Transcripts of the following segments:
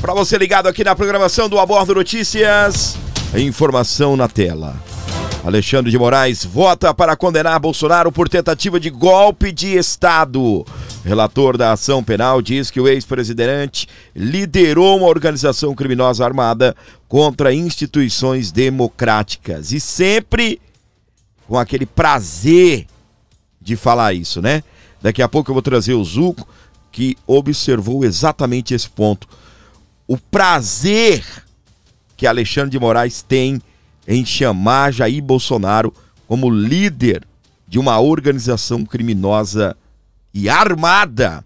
Para você ligado aqui na programação do Abordo Notícias, informação na tela. Alexandre de Moraes vota para condenar Bolsonaro por tentativa de golpe de Estado. Relator da ação penal diz que o ex-presidente liderou uma organização criminosa armada contra instituições democráticas. E sempre com aquele prazer de falar isso, né? Daqui a pouco eu vou trazer o Zuco, que observou exatamente esse ponto. O prazer que Alexandre de Moraes tem em chamar Jair Bolsonaro como líder de uma organização criminosa e armada.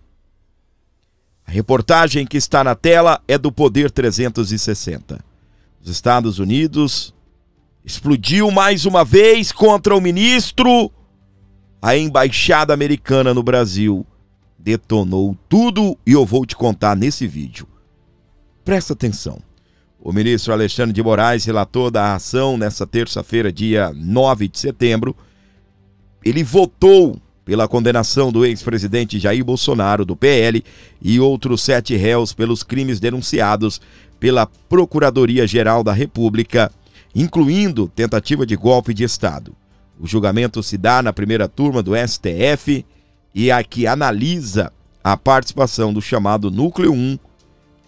A reportagem que está na tela é do Poder 360. Os Estados Unidos explodiu mais uma vez contra o ministro. A embaixada americana no Brasil detonou tudo e eu vou te contar nesse vídeo. Presta atenção. O ministro Alexandre de Moraes, relator da ação nesta terça-feira, dia 9 de setembro, ele votou pela condenação do ex-presidente Jair Bolsonaro, do PL, e outros 7 réus pelos crimes denunciados pela Procuradoria-Geral da República, incluindo tentativa de golpe de Estado. O julgamento se dá na primeira turma do STF e aqui analisa a participação do chamado Núcleo 1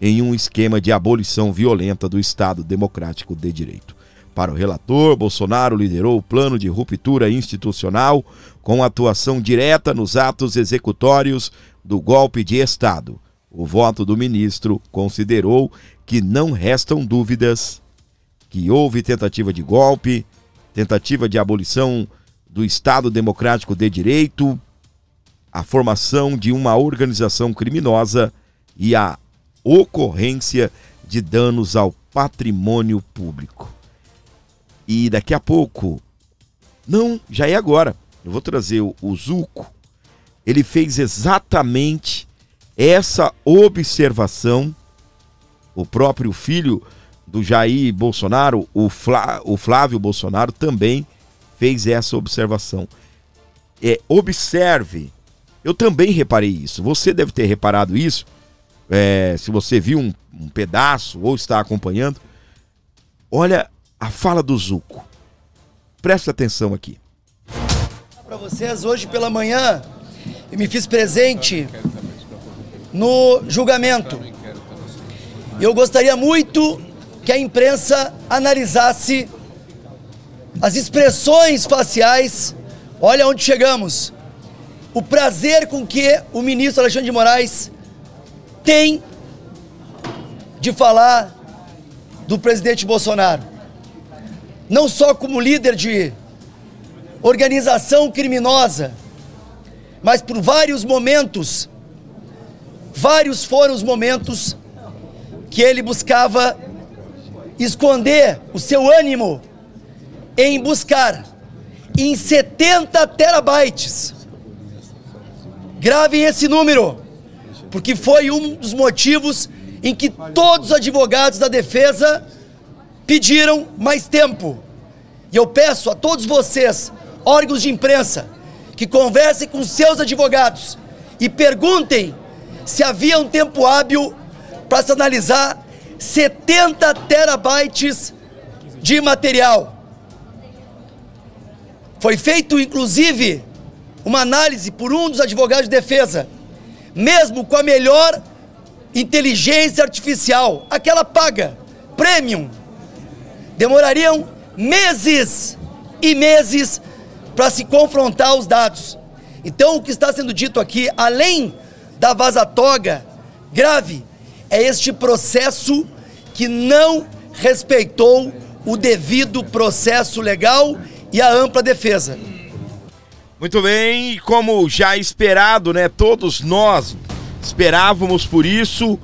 em um esquema de abolição violenta do Estado Democrático de Direito. Para o relator, Bolsonaro liderou o plano de ruptura institucional com atuação direta nos atos executórios do golpe de Estado. O voto do ministro considerou que não restam dúvidas que houve tentativa de golpe, tentativa de abolição do Estado Democrático de Direito, a formação de uma organização criminosa e a ocorrência de danos ao patrimônio público. E daqui a pouco, não, já é agora, eu vou trazer o Zuco. Ele fez exatamente essa observação. O próprio filho do Jair Bolsonaro, o Flávio Bolsonaro, também fez essa observação. Observe, eu também reparei isso, você deve ter reparado isso, se você viu um pedaço ou está acompanhando. Olha a fala do Zuco, presta atenção aqui. Para vocês, hoje pela manhã, eu me fiz presente no julgamento. Eu gostaria muito que a imprensa analisasse as expressões faciais. Olha onde chegamos. O prazer com que o ministro Alexandre de Moraes tem de falar do presidente Bolsonaro. Não só como líder de organização criminosa, mas por vários momentos, vários foram os momentos que ele buscava esconder o seu ânimo em buscar em 70 terabytes. Gravem esse número, porque foi um dos motivos em que todos os advogados da defesa pediram mais tempo. E eu peço a todos vocês, órgãos de imprensa, que conversem com seus advogados e perguntem se havia um tempo hábil para se analisar 70 terabytes de material. Foi feito, inclusive, uma análise por um dos advogados de defesa, mesmo com a melhor inteligência artificial, aquela paga, premium, demorariam meses e meses para se confrontar os dados. Então, o que está sendo dito aqui, além da vaza-toga grave, é este processo que não respeitou o devido processo legal e a ampla defesa. Muito bem, e como já esperado, né? Todos nós esperávamos por isso.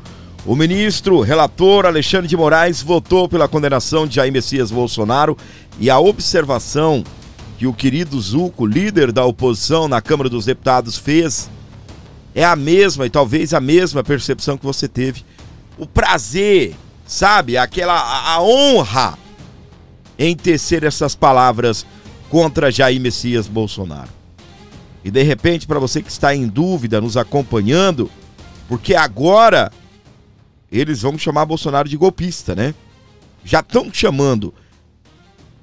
O ministro relator Alexandre de Moraes votou pela condenação de Jair Messias Bolsonaro e a observação que o querido Zuco, líder da oposição na Câmara dos Deputados, fez é a mesma e talvez a mesma percepção que você teve. O prazer, sabe? A honra em tecer essas palavras contra Jair Messias Bolsonaro. E de repente, para você que está em dúvida, nos acompanhando, porque agora eles vão chamar Bolsonaro de golpista, né? Já estão chamando.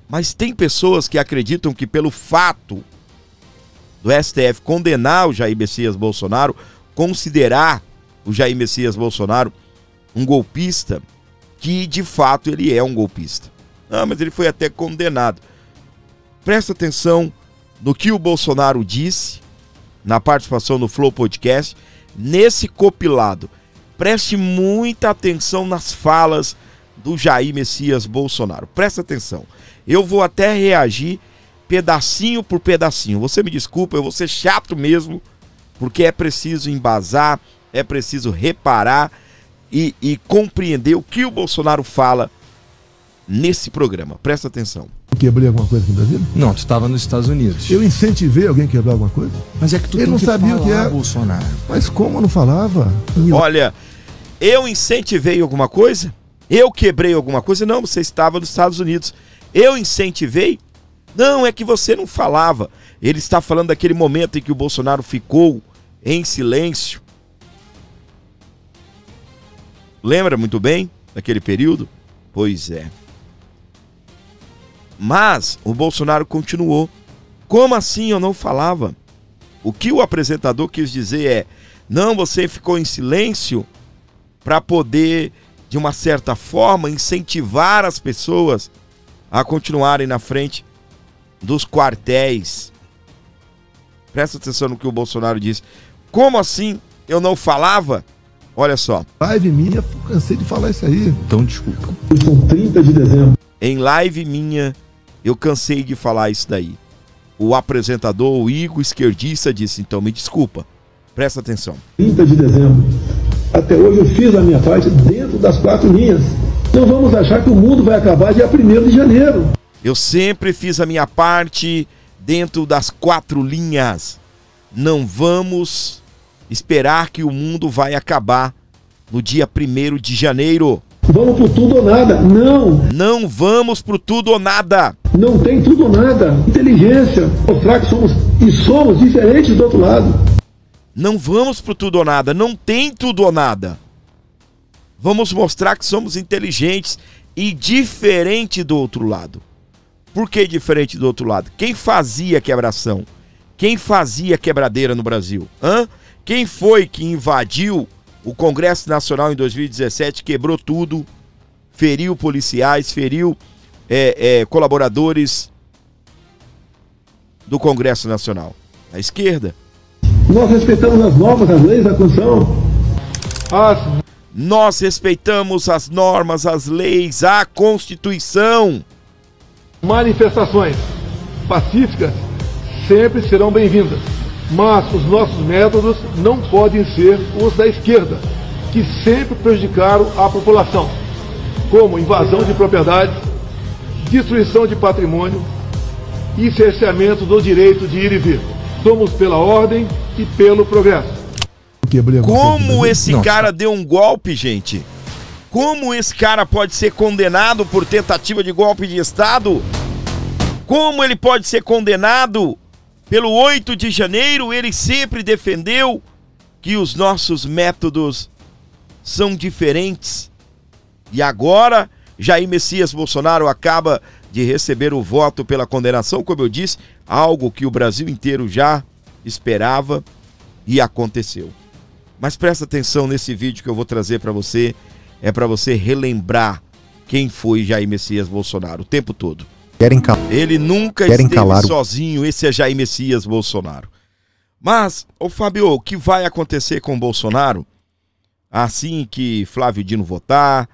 Mas tem pessoas que acreditam que pelo fato do STF condenar o Jair Messias Bolsonaro, considerar o Jair Messias Bolsonaro um golpista, que de fato ele é um golpista. Ah, mas ele foi até condenado. Presta atenção no que o Bolsonaro disse na participação no Flow Podcast, nesse compilado. Preste muita atenção nas falas do Jair Messias Bolsonaro. Presta atenção. Eu vou até reagir pedacinho por pedacinho. Você me desculpa, eu vou ser chato mesmo, porque é preciso embasar, é preciso reparar e compreender o que o Bolsonaro fala nesse programa. Presta atenção. Eu quebrei alguma coisa aqui em Brasília? Não, tu estava nos Estados Unidos. Eu incentivei alguém a quebrar alguma coisa? Mas é que tu Ele tem não que sabia falar, o que é. Bolsonaro. Mas como eu não falava? Olha, eu incentivei alguma coisa? Eu quebrei alguma coisa? Não, você estava nos Estados Unidos. Eu incentivei? Não, é que você não falava. Ele está falando daquele momento em que o Bolsonaro ficou em silêncio. Lembra muito bem daquele período? Pois é. Mas o Bolsonaro continuou. Como assim eu não falava? O que o apresentador quis dizer é: não, você ficou em silêncio para poder, de uma certa forma, incentivar as pessoas a continuarem na frente dos quartéis. Presta atenção no que o Bolsonaro disse. Como assim eu não falava? Olha só. Live minha, cansei de falar isso aí. Então, desculpa. São 30 de dezembro. Em live minha, eu cansei de falar isso daí. O apresentador, o Igor esquerdista, disse: então me desculpa. Presta atenção. 30 de dezembro. Até hoje eu fiz a minha parte dentro das 4 linhas. Não vamos achar que o mundo vai acabar dia 1º de janeiro. Eu sempre fiz a minha parte dentro das 4 linhas. Não vamos esperar que o mundo vai acabar no dia 1º de janeiro. Vamos pro tudo ou nada. Não. Não vamos pro tudo ou nada. Não tem tudo ou nada. Inteligência. Mostrar que somos diferentes do outro lado. Não vamos pro tudo ou nada. Não tem tudo ou nada. Vamos mostrar que somos inteligentes e diferente do outro lado. Por que diferente do outro lado? Quem fazia quebração? Quem fazia quebradeira no Brasil? Quem foi que invadiu o Congresso Nacional em 2017, quebrou tudo, feriu policiais, feriu colaboradores do Congresso Nacional? A esquerda. Nós respeitamos as normas, as leis da Constituição. Nós respeitamos as normas, as leis, a Constituição. Manifestações pacíficas sempre serão bem-vindas, mas os nossos métodos não podem ser os da esquerda, que sempre prejudicaram a população, como invasão de propriedades, destruição de patrimônio e cerceamento do direito de ir e vir. Somos pela ordem e pelo progresso. Como esse cara deu um golpe, gente? Como esse cara pode ser condenado por tentativa de golpe de Estado? Como ele pode ser condenado pelo 8 de janeiro? Ele sempre defendeu que os nossos métodos são diferentes. E agora, Jair Messias Bolsonaro acaba de receber o voto pela condenação, como eu disse, algo que o Brasil inteiro já esperava e aconteceu. Mas presta atenção nesse vídeo que eu vou trazer para você. É para você relembrar quem foi Jair Messias Bolsonaro o tempo todo. Ele nunca esteve sozinho, esse é Jair Messias Bolsonaro. Mas, ô Fábio, o que vai acontecer com o Bolsonaro assim que Flávio Dino votar,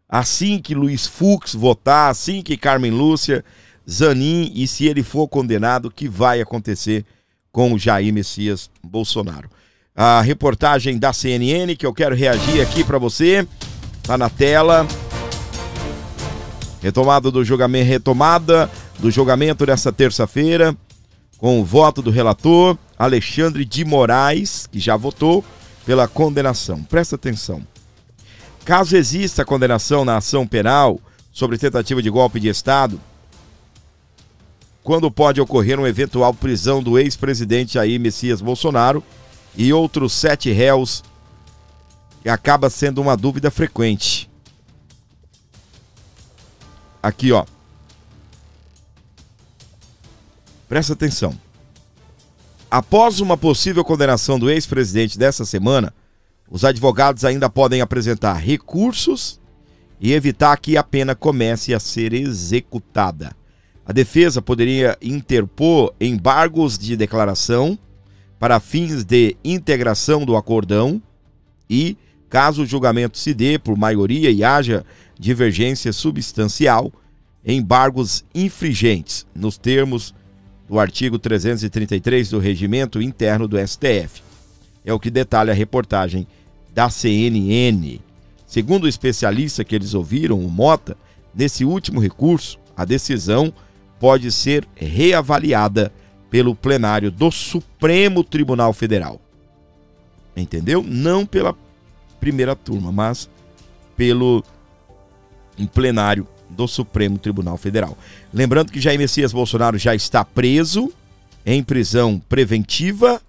assim que Luiz Fux votar, assim que Carmen Lúcia, Zanin, e se ele for condenado, o que vai acontecer com o Jair Messias Bolsonaro? A reportagem da CNN que eu quero reagir aqui para você, tá na tela. Retomada do julgamento dessa terça-feira, com o voto do relator Alexandre de Moraes, que já votou pela condenação. Presta atenção. Caso exista condenação na ação penal sobre tentativa de golpe de Estado, quando pode ocorrer uma eventual prisão do ex-presidente Jair Messias Bolsonaro e outros 7 réus que acaba sendo uma dúvida frequente. Aqui, ó. Presta atenção. Após uma possível condenação do ex-presidente dessa semana, os advogados ainda podem apresentar recursos e evitar que a pena comece a ser executada. A defesa poderia interpor embargos de declaração para fins de integração do acordão e, caso o julgamento se dê por maioria e haja divergência substancial, embargos infringentes, nos termos do artigo 333 do Regimento Interno do STF. É o que detalha a reportagem da CNN. Segundo o especialista que eles ouviram, o Mota, nesse último recurso, a decisão pode ser reavaliada pelo plenário do Supremo Tribunal Federal. Entendeu? Não pela primeira turma, mas pelo plenário do Supremo Tribunal Federal. Lembrando que Jair Messias Bolsonaro já está preso em prisão preventiva,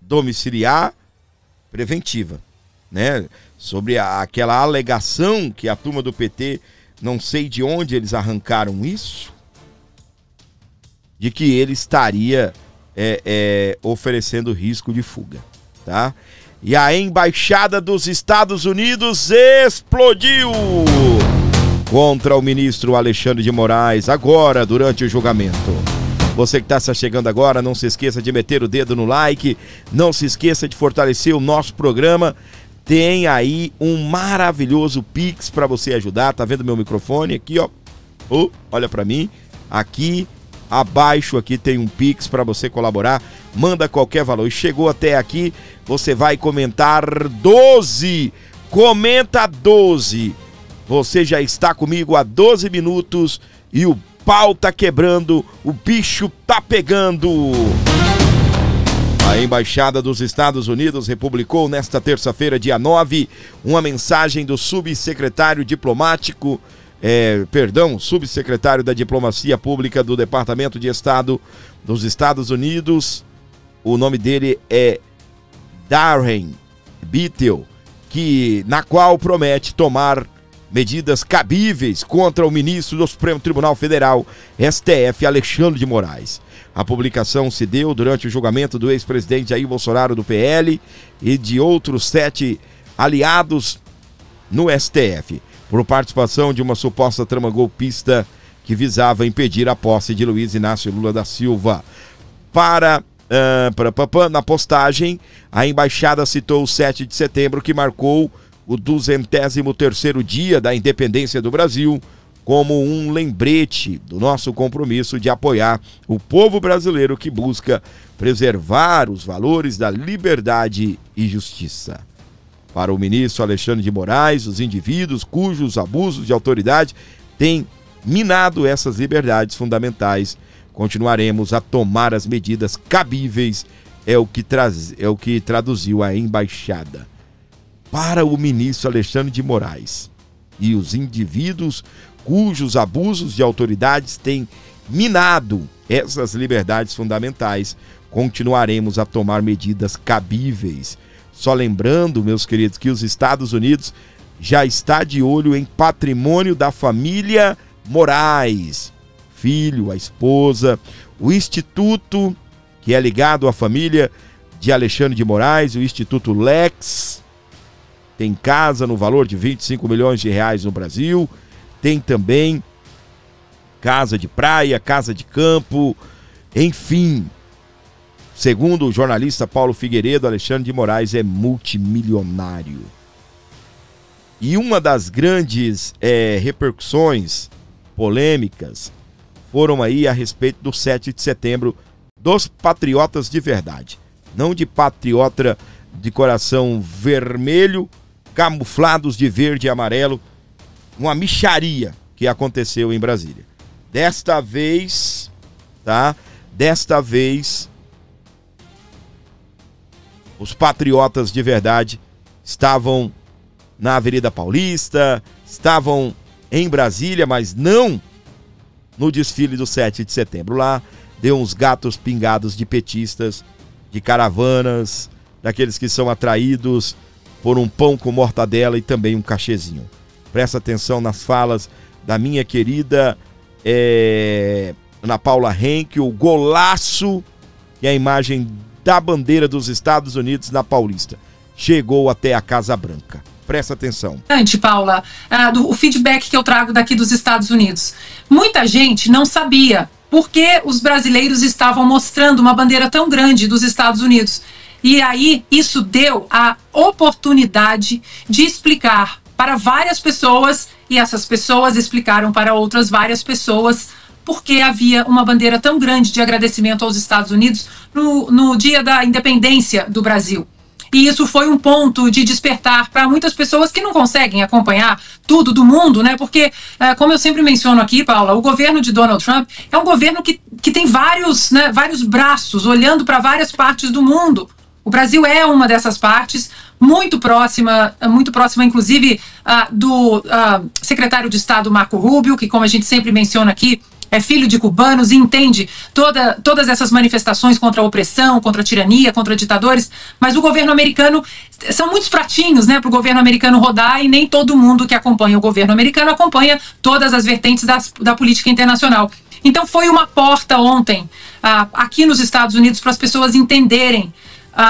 domiciliar preventiva, né? Sobre aquela alegação que a turma do PT, não sei de onde eles arrancaram isso, de que ele estaria oferecendo risco de fuga, tá? E a Embaixada dos Estados Unidos explodiu contra o ministro Alexandre de Moraes, agora, durante o julgamento. Você que está chegando agora, não se esqueça de meter o dedo no like, não se esqueça de fortalecer o nosso programa. Tem aí um maravilhoso Pix para você ajudar. Tá vendo meu microfone aqui, ó? Olha para mim. Aqui abaixo aqui tem um Pix para você colaborar. Manda qualquer valor. E chegou até aqui, você vai comentar 12. Comenta 12. Você já está comigo há 12 minutos e o pau tá quebrando, o bicho tá pegando. A Embaixada dos Estados Unidos republicou nesta terça-feira, dia 9, uma mensagem do subsecretário subsecretário da Diplomacia Pública do Departamento de Estado dos Estados Unidos. O nome dele é Darren Beattle, na qual promete tomar medidas cabíveis contra o ministro do Supremo Tribunal Federal, STF, Alexandre de Moraes. A publicação se deu durante o julgamento do ex-presidente Jair Bolsonaro do PL e de outros 7 aliados no STF, por participação de uma suposta trama golpista que visava impedir a posse de Luiz Inácio Lula da Silva. Na postagem, a embaixada citou o 7 de setembro, que marcou o 203º dia da independência do Brasil, como um lembrete do nosso compromisso de apoiar o povo brasileiro que busca preservar os valores da liberdade e justiça. Para o ministro Alexandre de Moraes, os indivíduos cujos abusos de autoridade têm minado essas liberdades fundamentais, continuaremos a tomar as medidas cabíveis, é o que traduziu a embaixada. Para o ministro Alexandre de Moraes e os indivíduos cujos abusos de autoridades têm minado essas liberdades fundamentais, continuaremos a tomar medidas cabíveis. Só lembrando, meus queridos, que os Estados Unidos já está de olho em patrimônio da família Moraes, filho, a esposa, o instituto que é ligado à família de Alexandre de Moraes, o Instituto Lex, tem casa no valor de 25 milhões de reais no Brasil, tem também casa de praia, casa de campo, enfim. Segundo o jornalista Paulo Figueiredo, Alexandre de Moraes é multimilionário. E uma das grandes repercussões polêmicas foram aí a respeito do 7 de setembro dos patriotas de verdade. Não de patriota de coração vermelho, camuflados de verde e amarelo, uma mixaria que aconteceu em Brasília. Desta vez, os patriotas de verdade estavam na Avenida Paulista, estavam em Brasília, mas não no desfile do 7 de setembro. Lá deu uns gatos pingados de petistas, de caravanas, daqueles que são atraídos por um pão com mortadela e também um cachezinho. Presta atenção nas falas da minha querida Ana Paula Henke, o golaço e a imagem da bandeira dos Estados Unidos na Paulista. Chegou até a Casa Branca. Presta atenção. Paula, o feedback que eu trago daqui dos Estados Unidos. Muita gente não sabia por que os brasileiros estavam mostrando uma bandeira tão grande dos Estados Unidos. E aí, isso deu a oportunidade de explicar para várias pessoas, e essas pessoas explicaram para outras várias pessoas por que havia uma bandeira tão grande de agradecimento aos Estados Unidos no dia da independência do Brasil. E isso foi um ponto de despertar para muitas pessoas que não conseguem acompanhar tudo do mundo, né? Porque, como eu sempre menciono aqui, Paula, o governo de Donald Trump é um governo que tem vários braços olhando para várias partes do mundo. O Brasil é uma dessas partes, muito próxima inclusive do secretário de Estado Marco Rubio, que, como a gente sempre menciona aqui, é filho de cubanos e entende todas essas manifestações contra a opressão, contra a tirania, contra ditadores, mas o governo americano, são muitos pratinhos, né, para o governo americano rodar, e nem todo mundo que acompanha o governo americano acompanha todas as vertentes da política internacional. Então foi uma porta ontem, aqui nos Estados Unidos, para as pessoas entenderem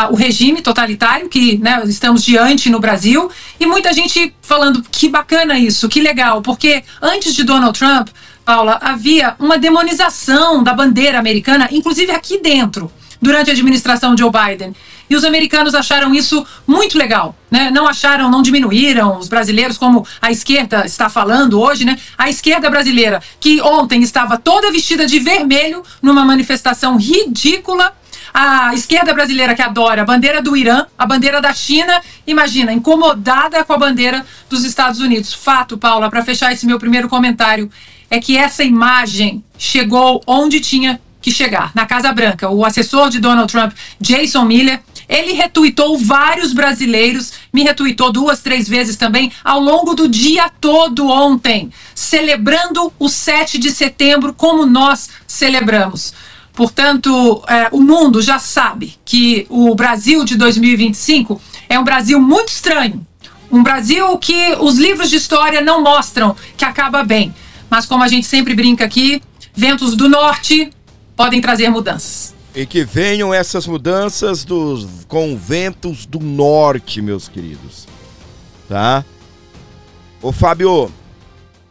o regime totalitário que, né, estamos diante no Brasil, e muita gente falando que bacana isso, que legal, porque antes de Donald Trump, Paula, havia uma demonização da bandeira americana, inclusive aqui dentro, durante a administração de Joe Biden. E os americanos acharam isso muito legal, né? Não diminuíram os brasileiros, como a esquerda está falando hoje, né? A esquerda brasileira, que ontem estava toda vestida de vermelho numa manifestação ridícula. A esquerda brasileira que adora a bandeira do Irã, a bandeira da China, imagina, incomodada com a bandeira dos Estados Unidos. Fato, Paula, para fechar esse meu primeiro comentário, é que essa imagem chegou onde tinha que chegar, na Casa Branca. O assessor de Donald Trump, Jason Miller, ele retuitou vários brasileiros, me retuitou 2, 3 vezes também, ao longo do dia todo ontem, celebrando o 7 de setembro como nós celebramos. Portanto, o mundo já sabe que o Brasil de 2025 é um Brasil muito estranho. Um Brasil que os livros de história não mostram que acaba bem. Mas como a gente sempre brinca aqui, ventos do norte podem trazer mudanças. E que venham essas mudanças com ventos do norte, meus queridos. Tá? Ô Fábio,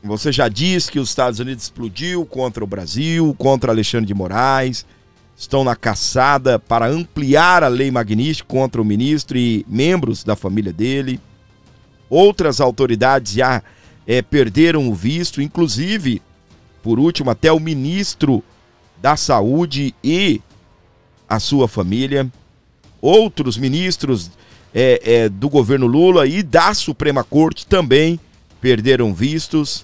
você já disse que os Estados Unidos explodiu contra o Brasil, contra Alexandre de Moraes, estão na caçada para ampliar a lei Magnitsky contra o ministro e membros da família dele. Outras autoridades já perderam o visto, inclusive, por último, até o ministro da Saúde e a sua família. Outros ministros do governo Lula e da Suprema Corte também perderam vistos.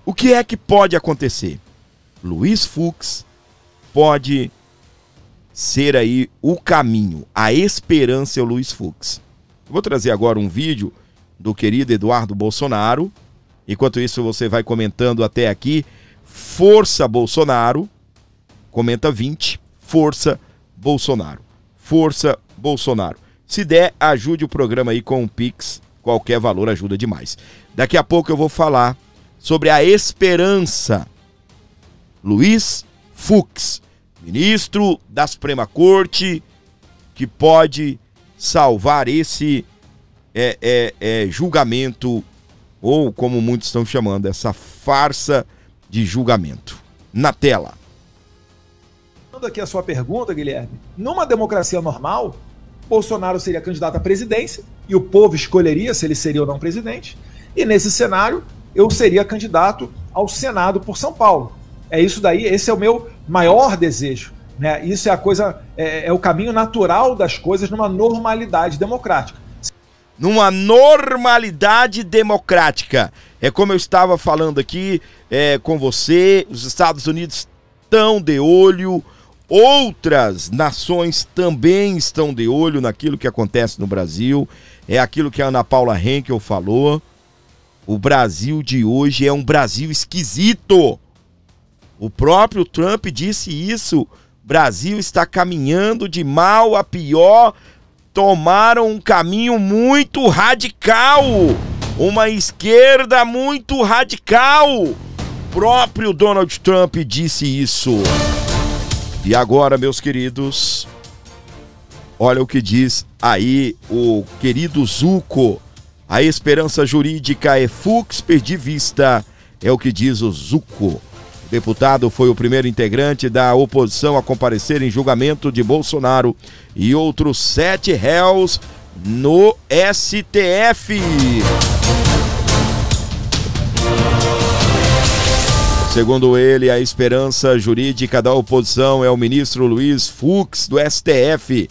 O que é que pode acontecer? Luiz Fux pode ser aí o caminho, a esperança é o Luiz Fux. Eu vou trazer agora um vídeo do querido Eduardo Bolsonaro. Enquanto isso, você vai comentando até aqui. Força Bolsonaro. Comenta 20. Força Bolsonaro. Força Bolsonaro. Se der, ajude o programa aí com um Pix. Qualquer valor ajuda demais. Daqui a pouco eu vou falar sobre a esperança. Luiz Fux, ministro da Suprema Corte, que pode salvar esse julgamento, ou como muitos estão chamando, essa farsa de julgamento. Na tela. Aqui a sua pergunta, Guilherme. Numa democracia normal, Bolsonaro seria candidato à presidência e o povo escolheria se ele seria ou não presidente. E nesse cenário, eu seria candidato ao Senado por São Paulo. É isso daí, esse é o meu maior desejo, né? Isso é a coisa, é o caminho natural das coisas numa normalidade democrática. Numa normalidade democrática. É como eu estava falando aqui com você, os Estados Unidos estão de olho, outras nações também estão de olho naquilo que acontece no Brasil. É aquilo que a Ana Paula Henke falou. O Brasil de hoje é um Brasil esquisito. O próprio Trump disse isso. O Brasil está caminhando de mal a pior tomaram um caminho muito radical, uma esquerda muito radical. O próprio Donald Trump disse isso. E agora, meus queridos, olha o que diz aí o querido Zucco. A esperança jurídica é Fux, perdi vista, é o que diz o Zucco. O deputado foi o primeiro integrante da oposição a comparecer em julgamento de Bolsonaro e outros 7 réus no STF. Segundo ele, a esperança jurídica da oposição é o ministro Luiz Fux, do STF,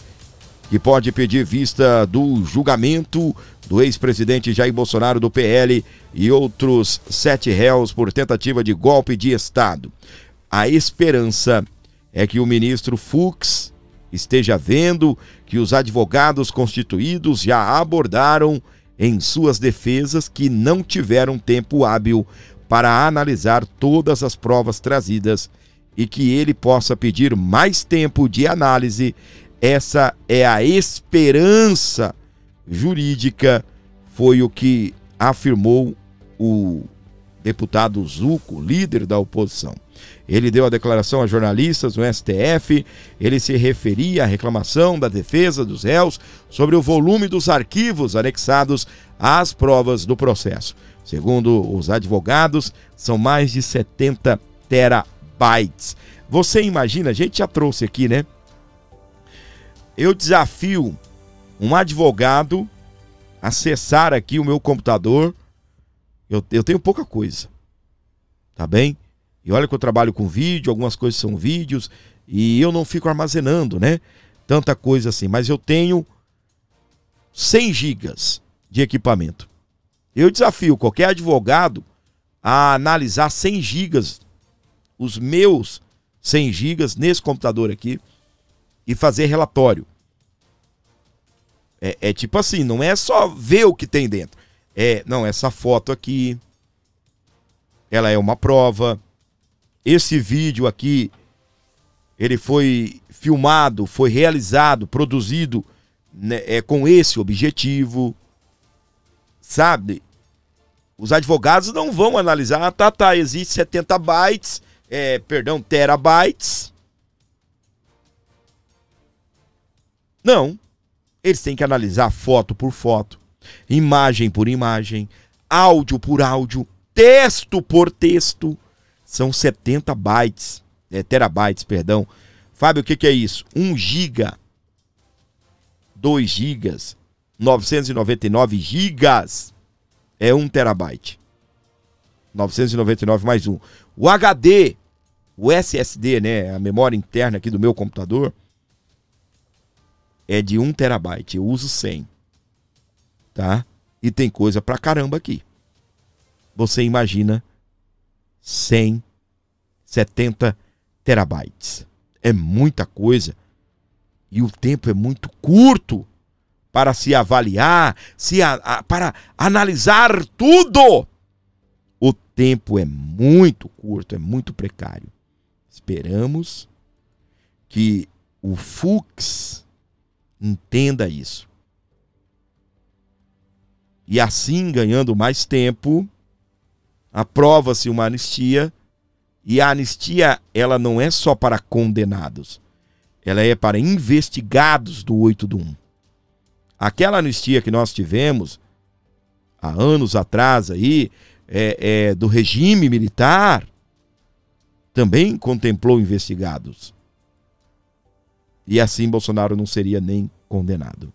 que pode pedir vista do julgamento do ex-presidente Jair Bolsonaro, do PL, e outros 7 réus por tentativa de golpe de Estado. A esperança é que o ministro Fux esteja vendo que os advogados constituídos já abordaram em suas defesas que não tiveram tempo hábil para analisar todas as provas trazidas e que ele possa pedir mais tempo de análise. Essa é a esperança jurídica, foi o que afirmou o deputado Zucco, líder da oposição. Ele deu a declaração a jornalistas no STF, ele se referia à reclamação da defesa dos réus sobre o volume dos arquivos anexados às provas do processo. Segundo os advogados, são mais de 70 terabytes. Você imagina, a gente já trouxe aqui, né? Eu desafio um advogado a acessar aqui o meu computador. Eu tenho pouca coisa, tá bem? E olha que eu trabalho com vídeo, algumas coisas são vídeos, e eu não fico armazenando, né? Tanta coisa assim, mas eu tenho 100 gigas de equipamento. Eu desafio qualquer advogado a analisar 100 gigas, os meus 100 gigas nesse computador aqui, e fazer relatório. É tipo assim, não é só ver o que tem dentro. Não, essa foto aqui, ela é uma prova. Esse vídeo aqui, ele foi filmado, foi realizado, produzido, né, com esse objetivo. Sabe? Os advogados não vão analisar, existe 70 bytes, terabytes. Não. Eles têm que analisar foto por foto, imagem por imagem, áudio por áudio, texto por texto. São 70 bytes, terabytes, perdão. Fábio, o que é isso? 1 giga, 2 gigas, 999 gigas é 1 terabyte. 999 mais 1. O HD, o SSD, né, a memória interna aqui do meu computador, é de 1 terabyte. Eu uso 100. Tá? E tem coisa pra caramba aqui. Você imagina 100, 70 terabytes. É muita coisa. E o tempo é muito curto para se avaliar, para analisar tudo. O tempo é muito curto, é muito precário. Esperamos que o Fux entenda isso. E assim, ganhando mais tempo, aprova-se uma anistia. E a anistia, ela não é só para condenados. Ela é para investigados do 8 do 1. Aquela anistia que nós tivemos há anos atrás aí, do regime militar, também contemplou investigados. E assim Bolsonaro não seria nem condenado.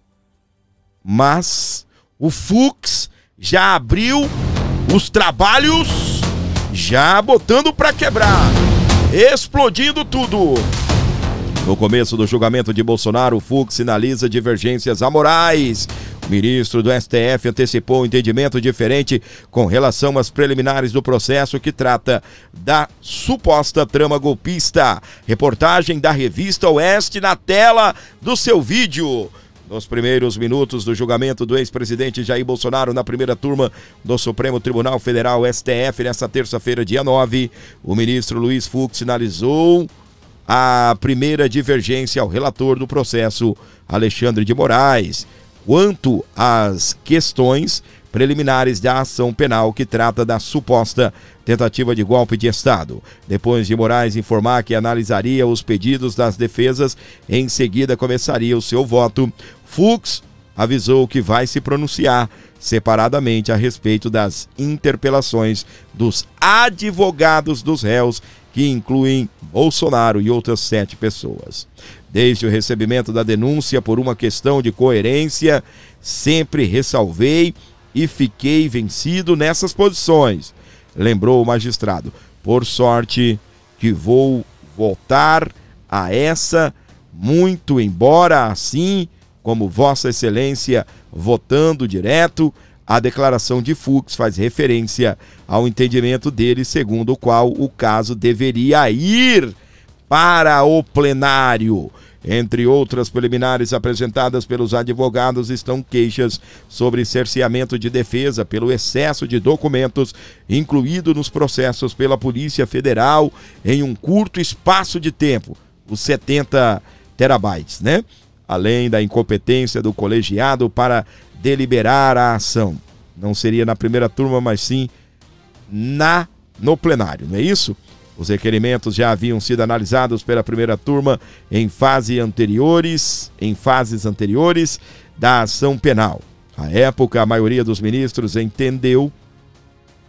Mas o Fux já abriu os trabalhos, já botando para quebrar, explodindo tudo. No começo do julgamento de Bolsonaro, o Fux sinaliza divergências amorais. O ministro do STF antecipou um entendimento diferente com relação às preliminares do processo que trata da suposta trama golpista. Reportagem da revista Oeste na tela do seu vídeo. Nos primeiros minutos do julgamento do ex-presidente Jair Bolsonaro na primeira turma do Supremo Tribunal Federal, STF, nesta terça-feira, dia 9, o ministro Luiz Fux sinalizou a primeira divergência ao relator do processo, Alexandre de Moraes, quanto às questões preliminares da ação penal que trata da suposta tentativa de golpe de Estado. Depois de Moraes informar que analisaria os pedidos das defesas, em seguida começaria o seu voto, Fux avisou que vai se pronunciar separadamente a respeito das interpelações dos advogados dos réus, que incluem Bolsonaro e outras 7 pessoas. Desde o recebimento da denúncia por uma questão de coerência, sempre ressalvei e fiquei vencido nessas posições, lembrou o magistrado. Por sorte que vou voltar a essa, muito embora assim como Vossa Excelência votando direto, a declaração de Fux faz referência ao entendimento dele, segundo o qual o caso deveria ir para o plenário. Entre outras preliminares apresentadas pelos advogados estão queixas sobre cerceamento de defesa pelo excesso de documentos incluído nos processos pela Polícia Federal em um curto espaço de tempo, os 70 terabytes, né? Além da incompetência do colegiado para deliberar a ação. Não seria na primeira turma, mas sim no plenário, não é isso? Os requerimentos já haviam sido analisados pela primeira turma em fases anteriores da ação penal. À época, a maioria dos ministros entendeu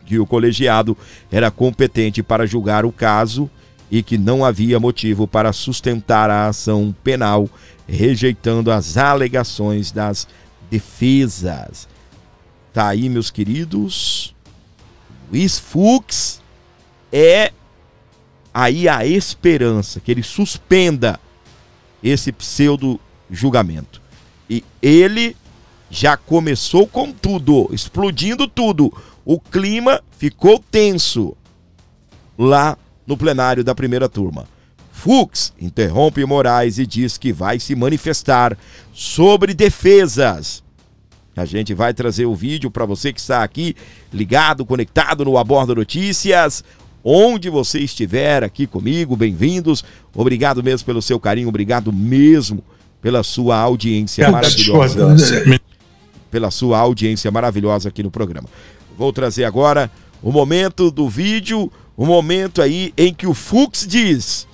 que o colegiado era competente para julgar o caso e que não havia motivo para sustentar a ação penal, rejeitando as alegações das defesas. Tá aí, meus queridos, Luiz Fux é aí a esperança que ele suspenda esse pseudo julgamento. E ele já começou com tudo, explodindo tudo. O clima ficou tenso lá no plenário da primeira turma. Fux interrompe Moraes e diz que vai se manifestar sobre defesas. A gente vai trazer o vídeo para você que está aqui ligado, conectado no Aborda Notícias. Onde você estiver aqui comigo, bem-vindos. Obrigado mesmo pelo seu carinho, obrigado mesmo pela sua audiência maravilhosa. Pela sua audiência maravilhosa aqui no programa. Vou trazer agora o momento do vídeo, o momento aí em que o Fux diz: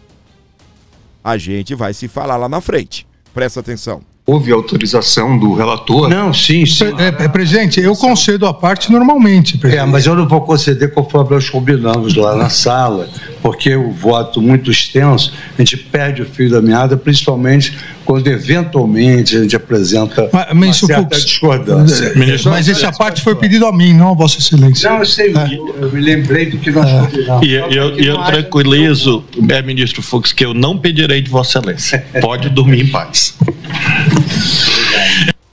a gente vai se falar lá na frente. Presta atenção. Houve autorização do relator? Não, sim. Presidente, eu concedo a parte normalmente, presidente. Mas eu não vou conceder conforme nós combinamos lá na sala, porque o voto muito extenso, a gente perde o fio da meada, principalmente quando eventualmente a gente apresenta uma certa discordância. Mas essa parte foi pedido a mim, não a Vossa Excelência. Não, eu sei, eu me lembrei do que nós combinamos. E eu tranquilizo, ministro Fux, que eu não pedirei de Vossa Excelência. Pode dormir em paz.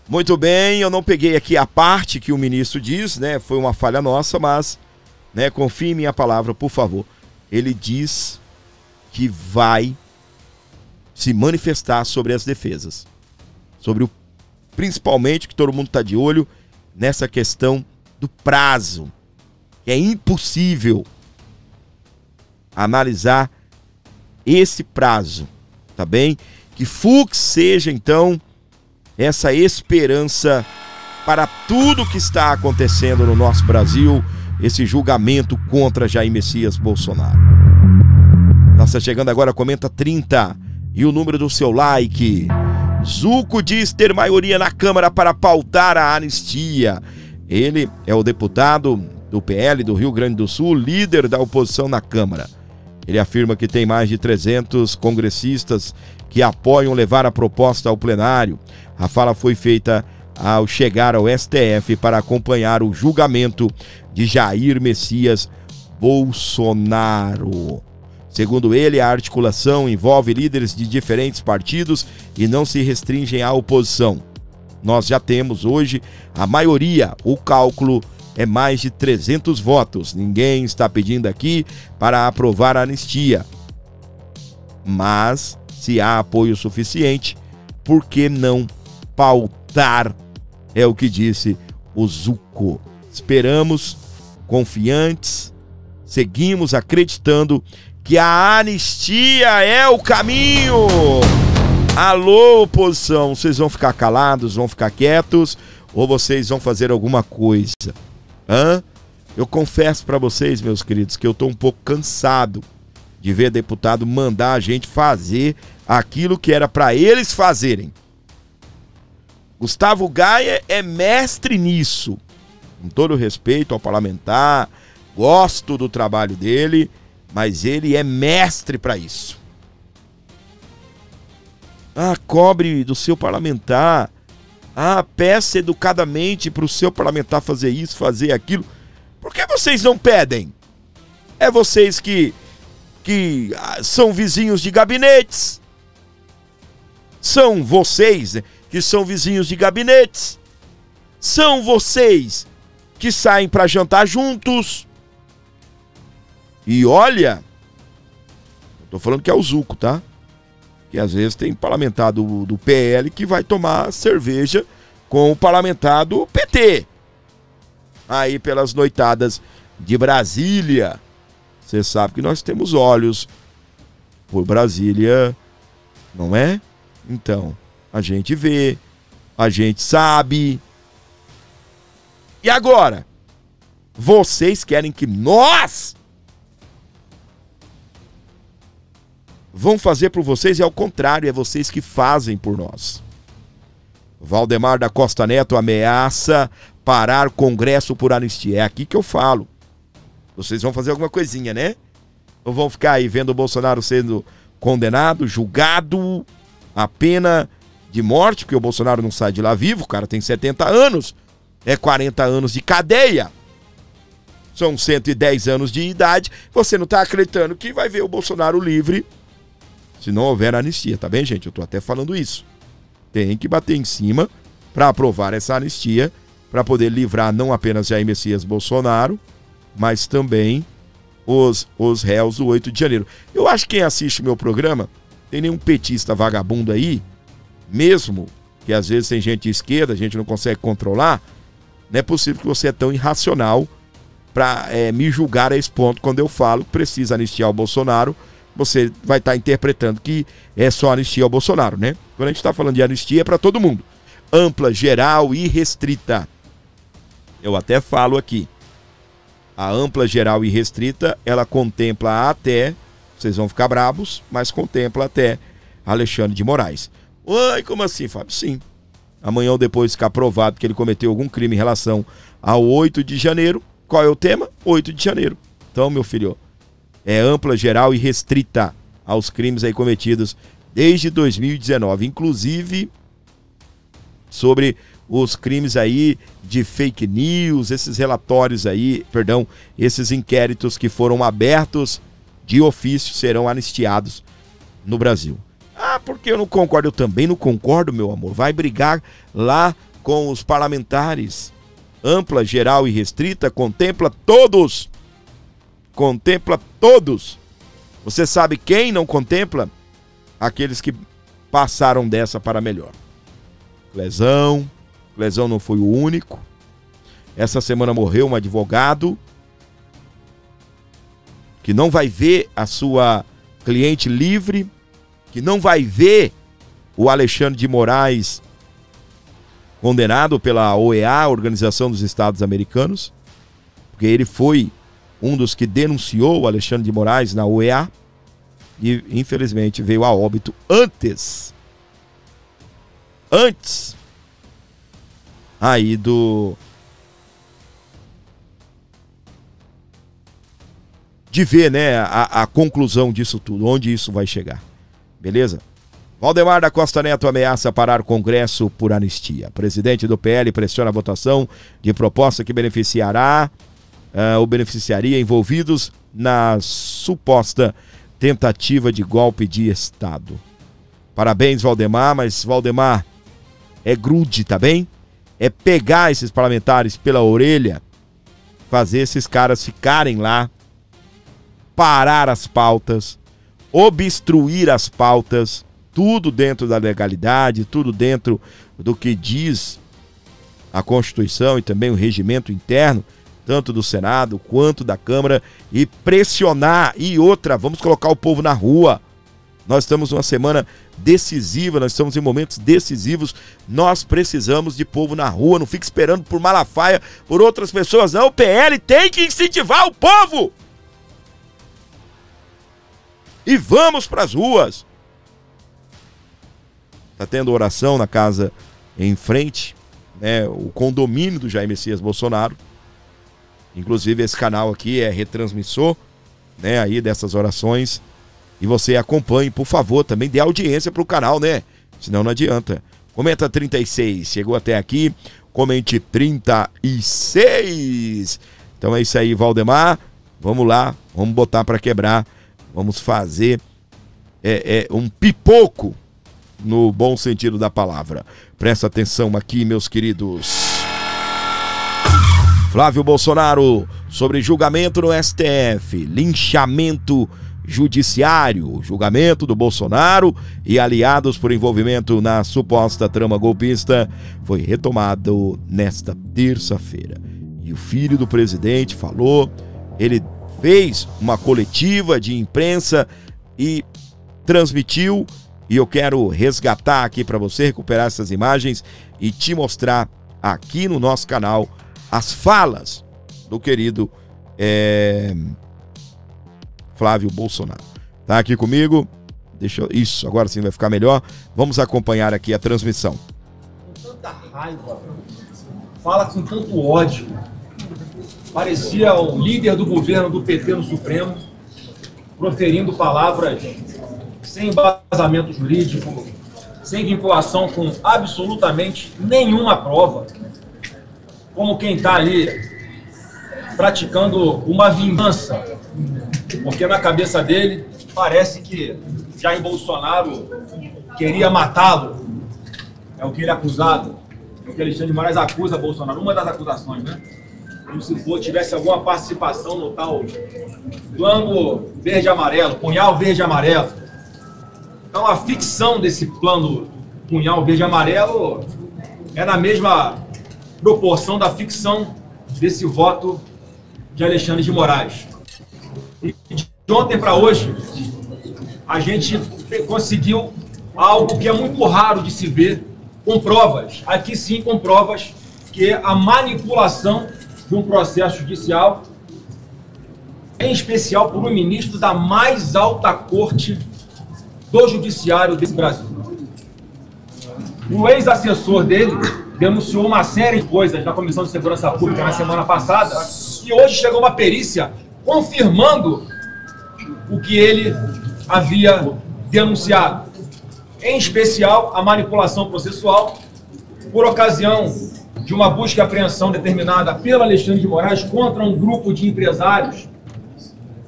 Muito bem, eu não peguei aqui a parte que o ministro diz, né? Foi uma falha nossa, mas, né, confie em minha palavra, por favor. Ele diz que vai se manifestar sobre as defesas. Sobre o, principalmente, que todo mundo está de olho nessa questão do prazo. Que é impossível analisar esse prazo, tá bem? Que Fux seja, então, essa esperança para tudo que está acontecendo no nosso Brasil, esse julgamento contra Jair Messias Bolsonaro. Está chegando agora, comenta 30 e o número do seu like. Zuco diz ter maioria na Câmara para pautar a anistia. Ele é o deputado do PL do Rio Grande do Sul, líder da oposição na Câmara. Ele afirma que tem mais de 300 congressistas que apoiam levar a proposta ao plenário. A fala foi feita ao chegar ao STF para acompanhar o julgamento de Jair Messias Bolsonaro. Segundo ele, a articulação envolve líderes de diferentes partidos e não se restringem à oposição. Nós já temos hoje a maioria, o cálculo é mais de 300 votos. Ninguém está pedindo aqui para aprovar a anistia. Mas, se há apoio suficiente, por que não pautar? É o que disse o Zuco. Esperamos, confiantes, seguimos acreditando que a anistia é o caminho. Alô, oposição, vocês vão ficar calados, vão ficar quietos ou vocês vão fazer alguma coisa? Eu confesso para vocês, meus queridos, que eu tô um pouco cansado de ver deputado mandar a gente fazer aquilo que era para eles fazerem. Gustavo Gaia é mestre nisso. Com todo respeito ao parlamentar, gosto do trabalho dele, mas ele é mestre para isso. Cobre do seu parlamentar. Peça educadamente para o seu parlamentar fazer isso, fazer aquilo. Por que vocês não pedem? É vocês que são vizinhos de gabinetes. São vocês que são vizinhos de gabinetes. São vocês que saem para jantar juntos. E olha, eu tô falando que é o Zuco, tá? Que às vezes tem parlamentar do PL que vai tomar cerveja com o parlamentar do PT. Aí pelas noitadas de Brasília. Você sabe que nós temos olhos por Brasília, não é? Então, a gente vê, a gente sabe. E agora? Vocês querem que nós vão fazer por vocês e ao contrário, é vocês que fazem por nós. Valdemar da Costa Neto ameaça parar Congresso por anistia. É aqui que eu falo. Vocês vão fazer alguma coisinha, né? Ou vão ficar aí vendo o Bolsonaro sendo condenado, julgado, a pena de morte, porque o Bolsonaro não sai de lá vivo, o cara tem 70 anos, é 40 anos de cadeia. São 110 anos de idade. Você não tá acreditando que vai ver o Bolsonaro livre se não houver anistia, tá bem, gente? Eu tô até falando isso. Tem que bater em cima para aprovar essa anistia, para poder livrar não apenas Jair Messias Bolsonaro, mas também os réus do 8 de janeiro. Eu acho que quem assiste meu programa, tem nenhum petista vagabundo aí, mesmo que às vezes tem gente de esquerda, a gente não consegue controlar, não é possível que você é tão irracional para me julgar a esse ponto quando eu falo que precisa anistiar o Bolsonaro. Você vai estar interpretando que é só anistia ao Bolsonaro, né? Quando a gente está falando de anistia é para todo mundo. Ampla, geral e restrita. Eu até falo aqui. A ampla, geral e restrita, ela contempla até, vocês vão ficar bravos, mas contempla até Alexandre de Moraes. Oi, como assim, Fábio? Sim. Amanhã ou depois ficar provado que ele cometeu algum crime em relação ao 8 de janeiro. Qual é o tema? 8 de janeiro. Então, meu filho, é ampla, geral e restrita aos crimes aí cometidos desde 2019, inclusive sobre os crimes aí de fake news, esses relatórios aí, perdão, esses inquéritos que foram abertos de ofício serão anistiados no Brasil. Porque eu não concordo, eu também não concordo, meu amor. Vai brigar lá com os parlamentares. Ampla, geral e restrita contempla todos. Contempla todos. Você sabe quem não contempla? Aqueles que passaram dessa para melhor. Clezão não foi o único. Essa semana morreu um advogado que não vai ver a sua cliente livre, que não vai ver o Alexandre de Moraes condenado pela OEA, Organização dos Estados Americanos, porque ele foi um dos que denunciou o Alexandre de Moraes na OEA e infelizmente veio a óbito antes aí de ver, né, a conclusão disso tudo, onde isso vai chegar. Beleza? Valdemar da Costa Neto ameaça parar Congresso por anistia. Presidente do PL pressiona a votação de proposta que beneficiaria envolvidos na suposta tentativa de golpe de Estado. Parabéns, Valdemar, mas Valdemar é grude, tá bem? É pegar esses parlamentares pela orelha, fazer esses caras ficarem lá, parar as pautas, obstruir as pautas, tudo dentro da legalidade, tudo dentro do que diz a Constituição e também o regimento interno. tanto do Senado quanto da Câmara, e pressionar. E outra, vamos colocar o povo na rua. Nós estamos numa semana decisiva, nós estamos em momentos decisivos, nós precisamos de povo na rua, não fique esperando por Malafaia, por outras pessoas, não. O PL tem que incentivar o povo! E vamos para as ruas! Está tendo oração na casa em frente, né, o condomínio do Jair Messias Bolsonaro. Inclusive esse canal aqui é retransmissor, né, aí dessas orações. E você acompanhe, por favor, também dê audiência pro canal, né? Senão não adianta. Comenta 36, chegou até aqui, comente 36. Então é isso aí, Valdemar. Vamos lá, vamos botar para quebrar. Vamos fazer um pipoco, no bom sentido da palavra. Presta atenção aqui, meus queridos. Flávio Bolsonaro, sobre julgamento no STF, linchamento judiciário, julgamento do Bolsonaro e aliados por envolvimento na suposta trama golpista foi retomado nesta terça-feira. E o filho do presidente falou, ele fez uma coletiva de imprensa e transmitiu, e eu quero resgatar aqui para você, recuperar essas imagens e te mostrar aqui no nosso canal as falas do querido Flávio Bolsonaro. Tá aqui comigo? Isso, agora sim vai ficar melhor. Vamos acompanhar aqui a transmissão. Com tanta raiva, fala com tanto ódio. Parecia o líder do governo do PT no Supremo, proferindo palavras sem embasamento jurídico, sem vinculação com absolutamente nenhuma prova, como quem está ali praticando uma vingança, porque na cabeça dele parece que Jair Bolsonaro queria matá-lo. É o que ele é acusado. É o que Alexandre de Moraes acusa Bolsonaro. Uma das acusações, né? Como se tivesse alguma participação no tal plano verde-amarelo, punhal verde-amarelo. Então a ficção desse plano punhal verde-amarelo é na mesma proporção da ficção desse voto de Alexandre de Moraes. E de ontem para hoje, a gente conseguiu algo que é muito raro de se ver, com provas, aqui sim com provas, que é a manipulação de um processo judicial, em especial por um ministro da mais alta corte do judiciário desse Brasil. O ex-assessor dele denunciou uma série de coisas na Comissão de Segurança Pública na semana passada, e hoje chegou uma perícia confirmando o que ele havia denunciado, em especial a manipulação processual por ocasião de uma busca e apreensão determinada pelo Alexandre de Moraes contra um grupo de empresários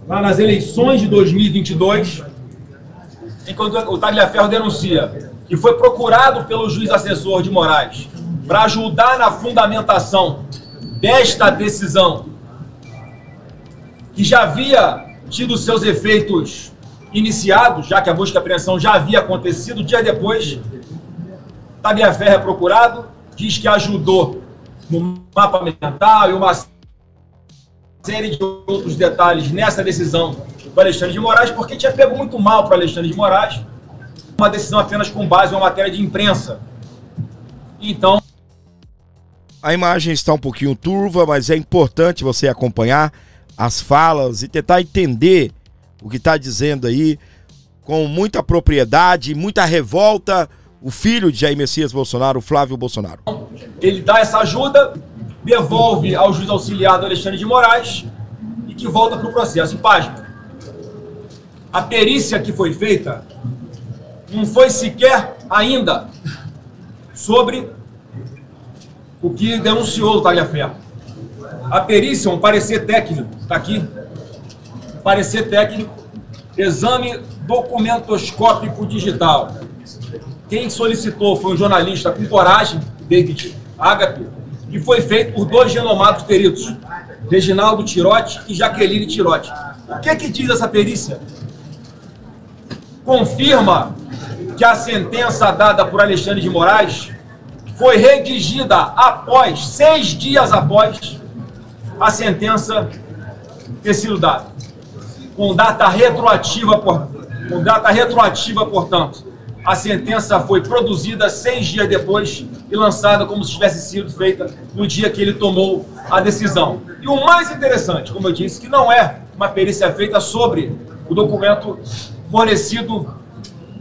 lá nas eleições de 2022, enquanto o Tagliaferro denuncia que foi procurado pelo juiz assessor de Moraes para ajudar na fundamentação desta decisão, que já havia tido seus efeitos iniciados, já que a busca e apreensão já havia acontecido. Dia depois, Tagliaferro é procurado, diz que ajudou no mapa mental e uma série de outros detalhes nessa decisão do Alexandre de Moraes, porque tinha pego muito mal para Alexandre de Moraes uma decisão apenas com base em uma matéria de imprensa. Então, a imagem está um pouquinho turva, mas é importante você acompanhar as falas e tentar entender o que está dizendo aí com muita propriedade, muita revolta, o filho de Jair Messias Bolsonaro, Flávio Bolsonaro. Ele dá essa ajuda, devolve ao juiz auxiliar do Alexandre de Moraes e que volta para o processo. E pasma, a perícia que foi feita não foi sequer ainda sobre o que denunciou o Tagliaferro. A perícia, um parecer técnico, está aqui, parecer técnico, exame documentoscópico digital. Quem solicitou foi um jornalista com coragem, David Agape, que foi feito por dois renomados peritos, Reginaldo Tirotti e Jaqueline Tirotti. O que diz essa perícia? Confirma que a sentença dada por Alexandre de Moraes foi redigida após, 6 dias após, a sentença ter sido dada. Com data retroativa, portanto, a sentença foi produzida 6 dias depois e lançada como se tivesse sido feita no dia que ele tomou a decisão. E o mais interessante, como eu disse, que não é uma perícia feita sobre o documento fornecido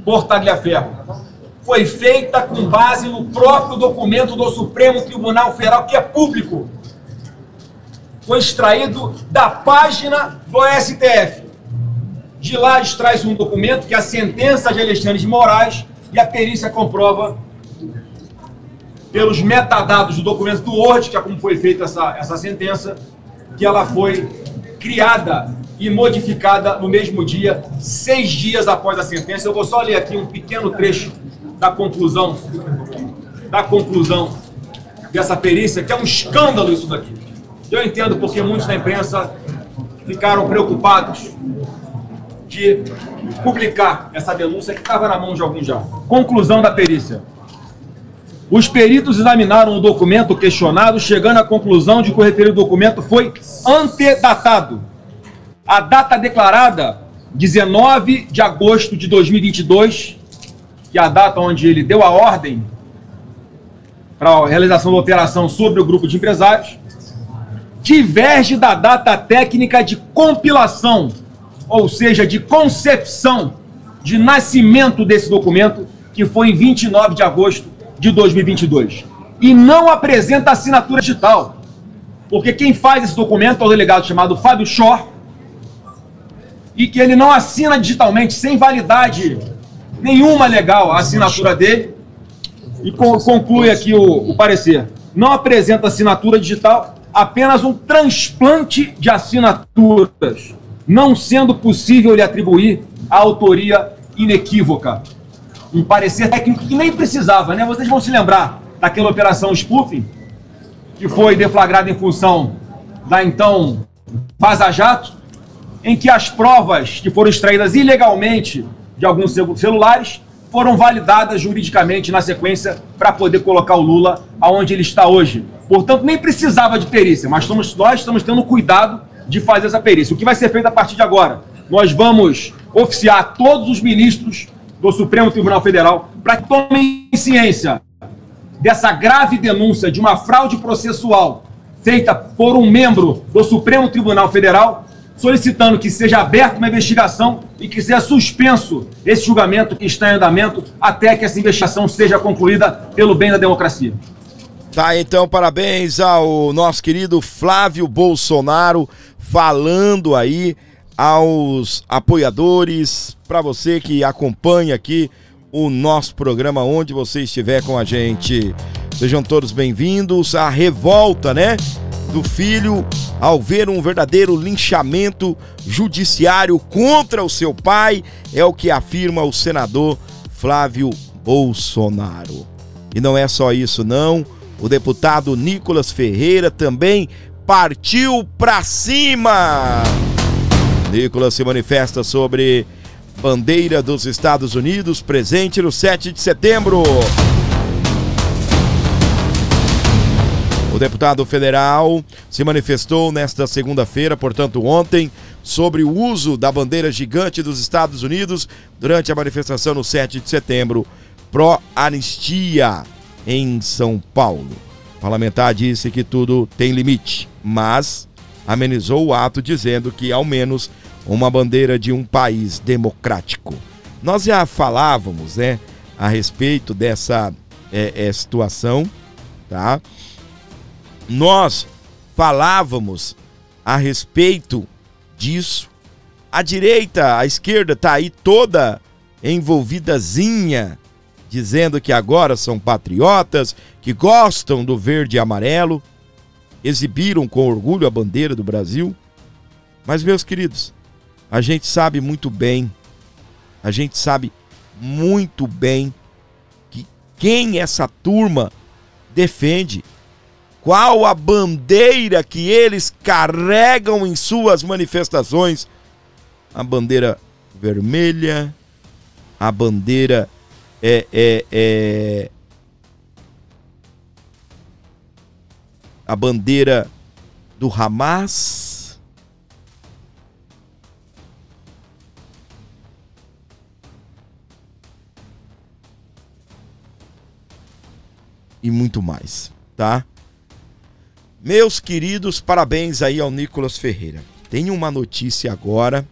por Tagliaferro. Foi feita com base no próprio documento do Supremo Tribunal Federal, que é público. Foi extraído da página do STF. De lá extrai-se um documento que é a sentença de Alexandre de Moraes e a perícia comprova pelos metadados do documento do Word, que é como foi feita essa sentença, que ela foi criada e modificada no mesmo dia, 6 dias após a sentença. Eu vou só ler aqui um pequeno trecho da conclusão dessa perícia, que é um escândalo isso daqui. Eu entendo porque muitos da imprensa ficaram preocupados de publicar essa denúncia que estava na mão de alguns já. Conclusão da perícia. Os peritos examinaram o documento questionado, chegando à conclusão de que o referido documento foi antedatado. A data declarada, 19 de agosto de 2022, que é a data onde ele deu a ordem para a realização da operação sobre o grupo de empresários, diverge da data técnica de compilação, ou seja, de concepção, de nascimento desse documento, que foi em 29 de agosto de 2022. E não apresenta assinatura digital, porque quem faz esse documento é o delegado chamado Fábio Schor, e que ele não assina digitalmente, sem validade nenhuma legal, a assinatura dele, e conclui aqui o parecer. Não apresenta assinatura digital, apenas um transplante de assinaturas, não sendo possível lhe atribuir a autoria inequívoca. Um parecer técnico que nem precisava, né? Vocês vão se lembrar daquela operação spoofing, que foi deflagrada em função da então Vaza Jato, em que as provas que foram extraídas ilegalmente de alguns celulares foram validadas juridicamente na sequência para poder colocar o Lula aonde ele está hoje. Portanto, nem precisava de perícia, mas nós estamos tendo cuidado de fazer essa perícia. O que vai ser feito a partir de agora? Nós vamos oficiar todos os ministros do Supremo Tribunal Federal para que tomem ciência dessa grave denúncia de uma fraude processual feita por um membro do Supremo Tribunal Federal, solicitando que seja aberta uma investigação e que seja suspenso esse julgamento que está em andamento até que essa investigação seja concluída pelo bem da democracia. Tá, então, parabéns ao nosso querido Flávio Bolsonaro, falando aí aos apoiadores, para você que acompanha aqui o nosso programa, onde você estiver com a gente. Sejam todos bem-vindos à revolta, né, do filho ao ver um verdadeiro linchamento judiciário contra o seu pai, é o que afirma o senador Flávio Bolsonaro. E não é só isso não, o deputado Nicolas Ferreira também partiu pra cima. Nicolas se manifesta sobre bandeira dos Estados Unidos presente no 7 de setembro. O deputado federal se manifestou nesta segunda-feira, portanto ontem, sobre o uso da bandeira gigante dos Estados Unidos durante a manifestação no 7 de setembro, pró-anistia em São Paulo. O parlamentar disse que tudo tem limite, mas amenizou o ato dizendo que ao menos uma bandeira de um país democrático. Nós já falávamos, né, a respeito dessa situação, tá? Nós falávamos a respeito disso. A direita, a esquerda tá aí toda envolvidazinha, dizendo que agora são patriotas, que gostam do verde e amarelo, exibiram com orgulho a bandeira do Brasil. Mas, meus queridos, a gente sabe muito bem que quem essa turma defende, qual a bandeira que eles carregam em suas manifestações. A bandeira vermelha, a bandeira a bandeira do Hamas. E muito mais, tá? Meus queridos, parabéns aí ao Nicolas Ferreira. Tem uma notícia agora,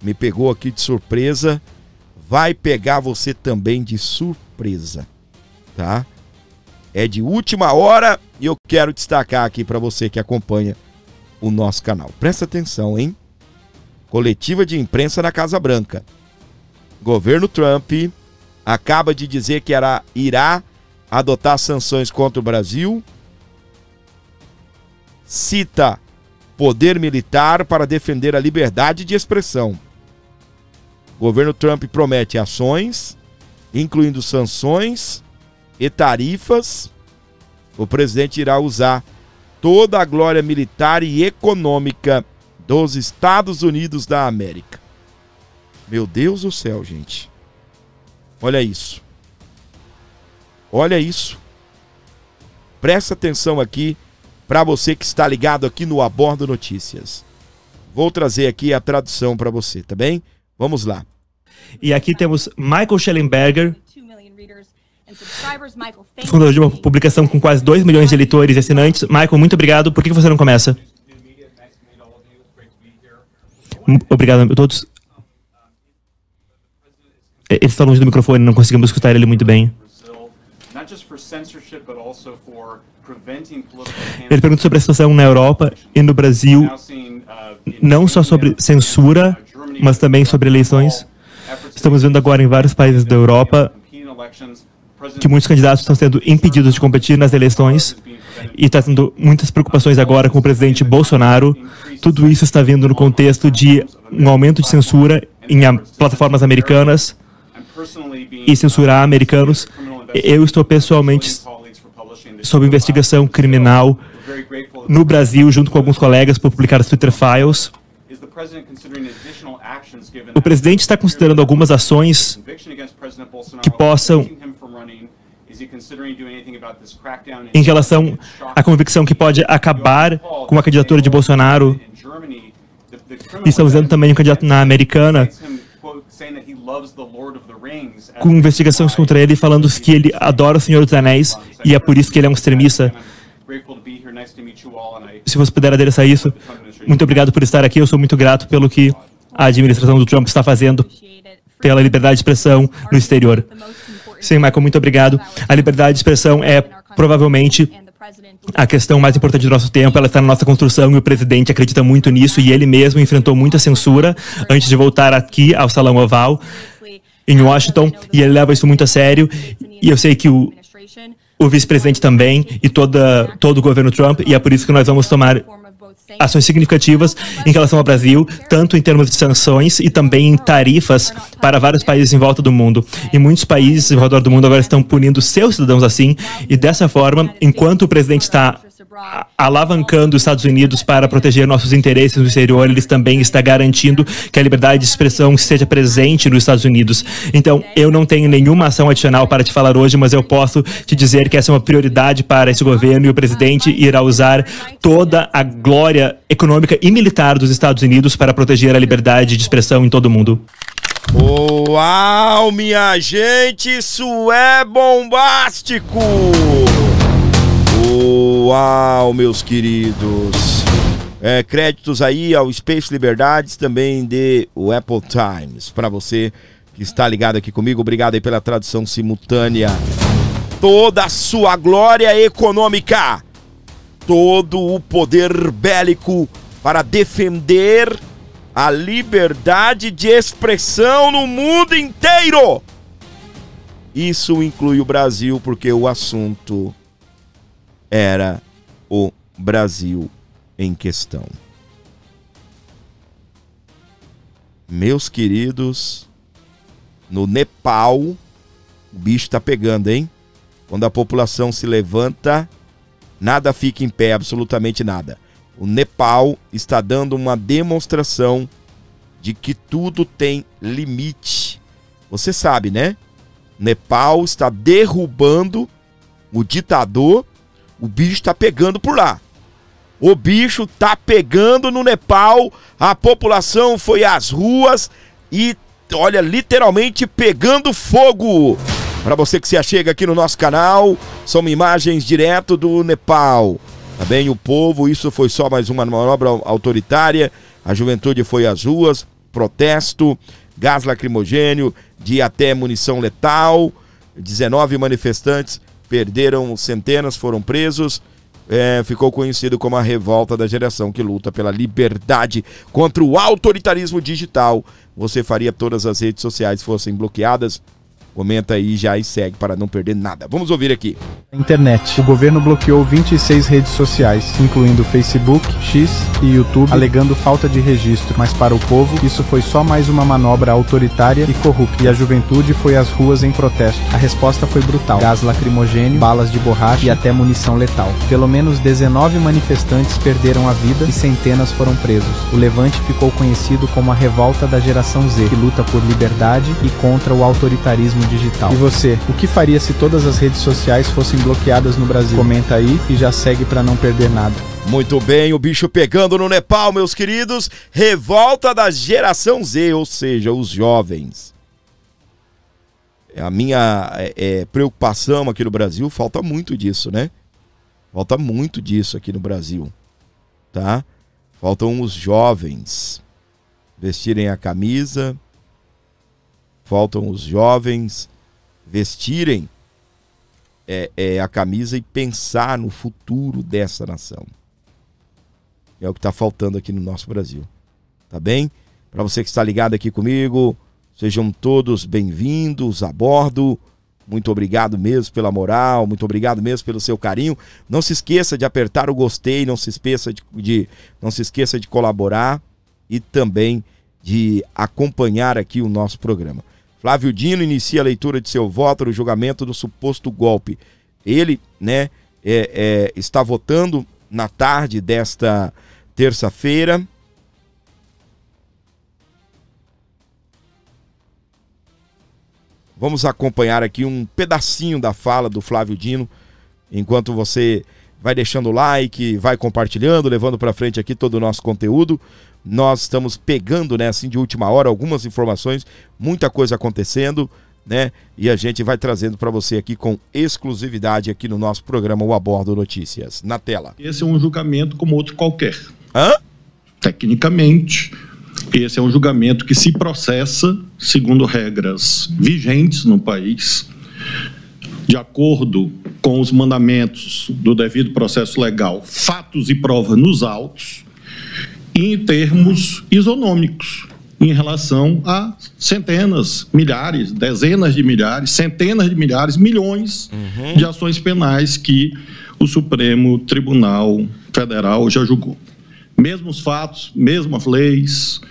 me pegou aqui de surpresa, vai pegar você também de surpresa, tá? É de última hora e eu quero destacar aqui para você que acompanha o nosso canal. Presta atenção, hein? Coletiva de imprensa na Casa Branca. Governo Trump acaba de dizer que irá adotar sanções contra o Brasil, cita poder militar para defender a liberdade de expressão. O governo Trump promete ações, incluindo sanções e tarifas. O presidente irá usar toda a glória militar e econômica dos Estados Unidos da América. Meu Deus do céu, gente. Olha isso. Olha isso. Presta atenção aqui para você que está ligado aqui no Abordo Notícias. Vou trazer aqui a tradução para você, tá bem? Vamos lá. E aqui temos Michael Schellenberger, fundador de uma publicação com quase 2 milhões de leitores e assinantes. Michael, muito obrigado. Por que você não começa? Obrigado a todos. Ele está longe do microfone, não conseguimos escutar ele muito bem. Ele pergunta sobre a situação na Europa e no Brasil, não só sobre censura, mas também sobre eleições. Estamos vendo agora em vários países da Europa que muitos candidatos estão sendo impedidos de competir nas eleições e está tendo muitas preocupações agora com o presidente Bolsonaro. Tudo isso está vindo no contexto de um aumento de censura em plataformas americanas e censurar americanos. Eu estou pessoalmente sob investigação criminal no Brasil, junto com alguns colegas, por publicar os Twitter Files. O presidente está considerando algumas ações que possam, em relação à convicção que pode acabar com a candidatura de Bolsonaro. E estamos vendo também um candidato na Americana com investigações contra ele, falando que ele adora o Senhor dos Anéis e é por isso que ele é um extremista. Se você puder adereçar isso, muito obrigado por estar aqui. Eu sou muito grato pelo que a administração do Trump está fazendo pela liberdade de expressão no exterior. Sim, Michael, muito obrigado. A liberdade de expressão é provavelmente a questão mais importante do nosso tempo. Ela está na nossa construção e o presidente acredita muito nisso e ele mesmo enfrentou muita censura antes de voltar aqui ao Salão Oval em Washington e ele leva isso muito a sério e eu sei que o vice-presidente também e todo o governo Trump, e é por isso que nós vamos tomar ações significativas em relação ao Brasil, tanto em termos de sanções e também em tarifas para vários países em volta do mundo. E muitos países ao redor do mundo agora estão punindo seus cidadãos assim, e dessa forma, enquanto o presidente está alavancando os Estados Unidos para proteger nossos interesses no exterior, ele também está garantindo que a liberdade de expressão esteja presente nos Estados Unidos. Então, eu não tenho nenhuma ação adicional para te falar hoje, mas eu posso te dizer que essa é uma prioridade para esse governo e o presidente irá usar toda a glória econômica e militar dos Estados Unidos para proteger a liberdade de expressão em todo o mundo. Uau, minha gente, isso é bombástico! Uau, meus queridos. Créditos aí ao Space Liberdades, também de o Apple Times. Para você que está ligado aqui comigo, obrigado aí pela tradução simultânea. Toda a sua glória econômica, todo o poder bélico para defender a liberdade de expressão no mundo inteiro. Isso inclui o Brasil, porque o assunto era o Brasil em questão. Meus queridos, no Nepal, o bicho tá pegando, hein? Quando a população se levanta, nada fica em pé, absolutamente nada. O Nepal está dando uma demonstração de que tudo tem limite. Você sabe, né? Nepal está derrubando o ditador. O bicho está pegando por lá. O bicho tá pegando no Nepal, a população foi às ruas e, olha, literalmente pegando fogo. Para você que se achega aqui no nosso canal, são imagens direto do Nepal. Tá bem, o povo, isso foi só mais uma manobra autoritária, a juventude foi às ruas, protesto, gás lacrimogênio, de até munição letal, 19 manifestantes perderam centenas, foram presos. Ficou conhecido como a revolta da geração que luta pela liberdade contra o autoritarismo digital. Você faria todas as redes sociais fossem bloqueadas? Comenta aí já e segue para não perder nada. Vamos ouvir aqui. Internet. O governo bloqueou 26 redes sociais, incluindo Facebook, X e YouTube, alegando falta de registro. Mas para o povo, isso foi só mais uma manobra autoritária e corrupta. E a juventude foi às ruas em protesto. A resposta foi brutal. Gás lacrimogênio, balas de borracha e até munição letal. Pelo menos 19 manifestantes perderam a vida e centenas foram presos. O levante ficou conhecido como a revolta da geração Z, que luta por liberdade e contra o autoritarismo digital. E você, o que faria se todas as redes sociais fossem bloqueadas no Brasil? Comenta aí e já segue para não perder nada. Muito bem, o bicho pegando no Nepal, meus queridos. Revolta da geração Z, ou seja, os jovens. A minha preocupação aqui no Brasil, falta muito disso, né? Falta muito disso aqui no Brasil, tá? Faltam os jovens vestirem a camisa. Faltam os jovens vestirem a camisa e pensar no futuro dessa nação. É o que está faltando aqui no nosso Brasil. Tá bem? Para você que está ligado aqui comigo, sejam todos bem-vindos a bordo. Muito obrigado mesmo pela moral, muito obrigado mesmo pelo seu carinho. Não se esqueça de apertar o gostei, não se esqueça de colaborar e também de acompanhar aqui o nosso programa. Flávio Dino inicia a leitura de seu voto no julgamento do suposto golpe. Ele, né, está votando na tarde desta terça-feira. Vamos acompanhar aqui um pedacinho da fala do Flávio Dino, enquanto você vai deixando o like, vai compartilhando, levando para frente aqui todo o nosso conteúdo. Nós estamos pegando, né, assim, de última hora, algumas informações, muita coisa acontecendo, né? E a gente vai trazendo para você aqui com exclusividade aqui no nosso programa O Abordo Notícias. Na tela. Esse é um julgamento como outro qualquer. Hã? Tecnicamente, esse é um julgamento que se processa segundo regras vigentes no país, de acordo com os mandamentos do devido processo legal, fatos e provas nos autos, e em termos isonômicos, em relação a centenas, milhares, dezenas de milhares, centenas de milhares, milhões de ações penais que o Supremo Tribunal Federal já julgou. Mesmos fatos, mesmas leis,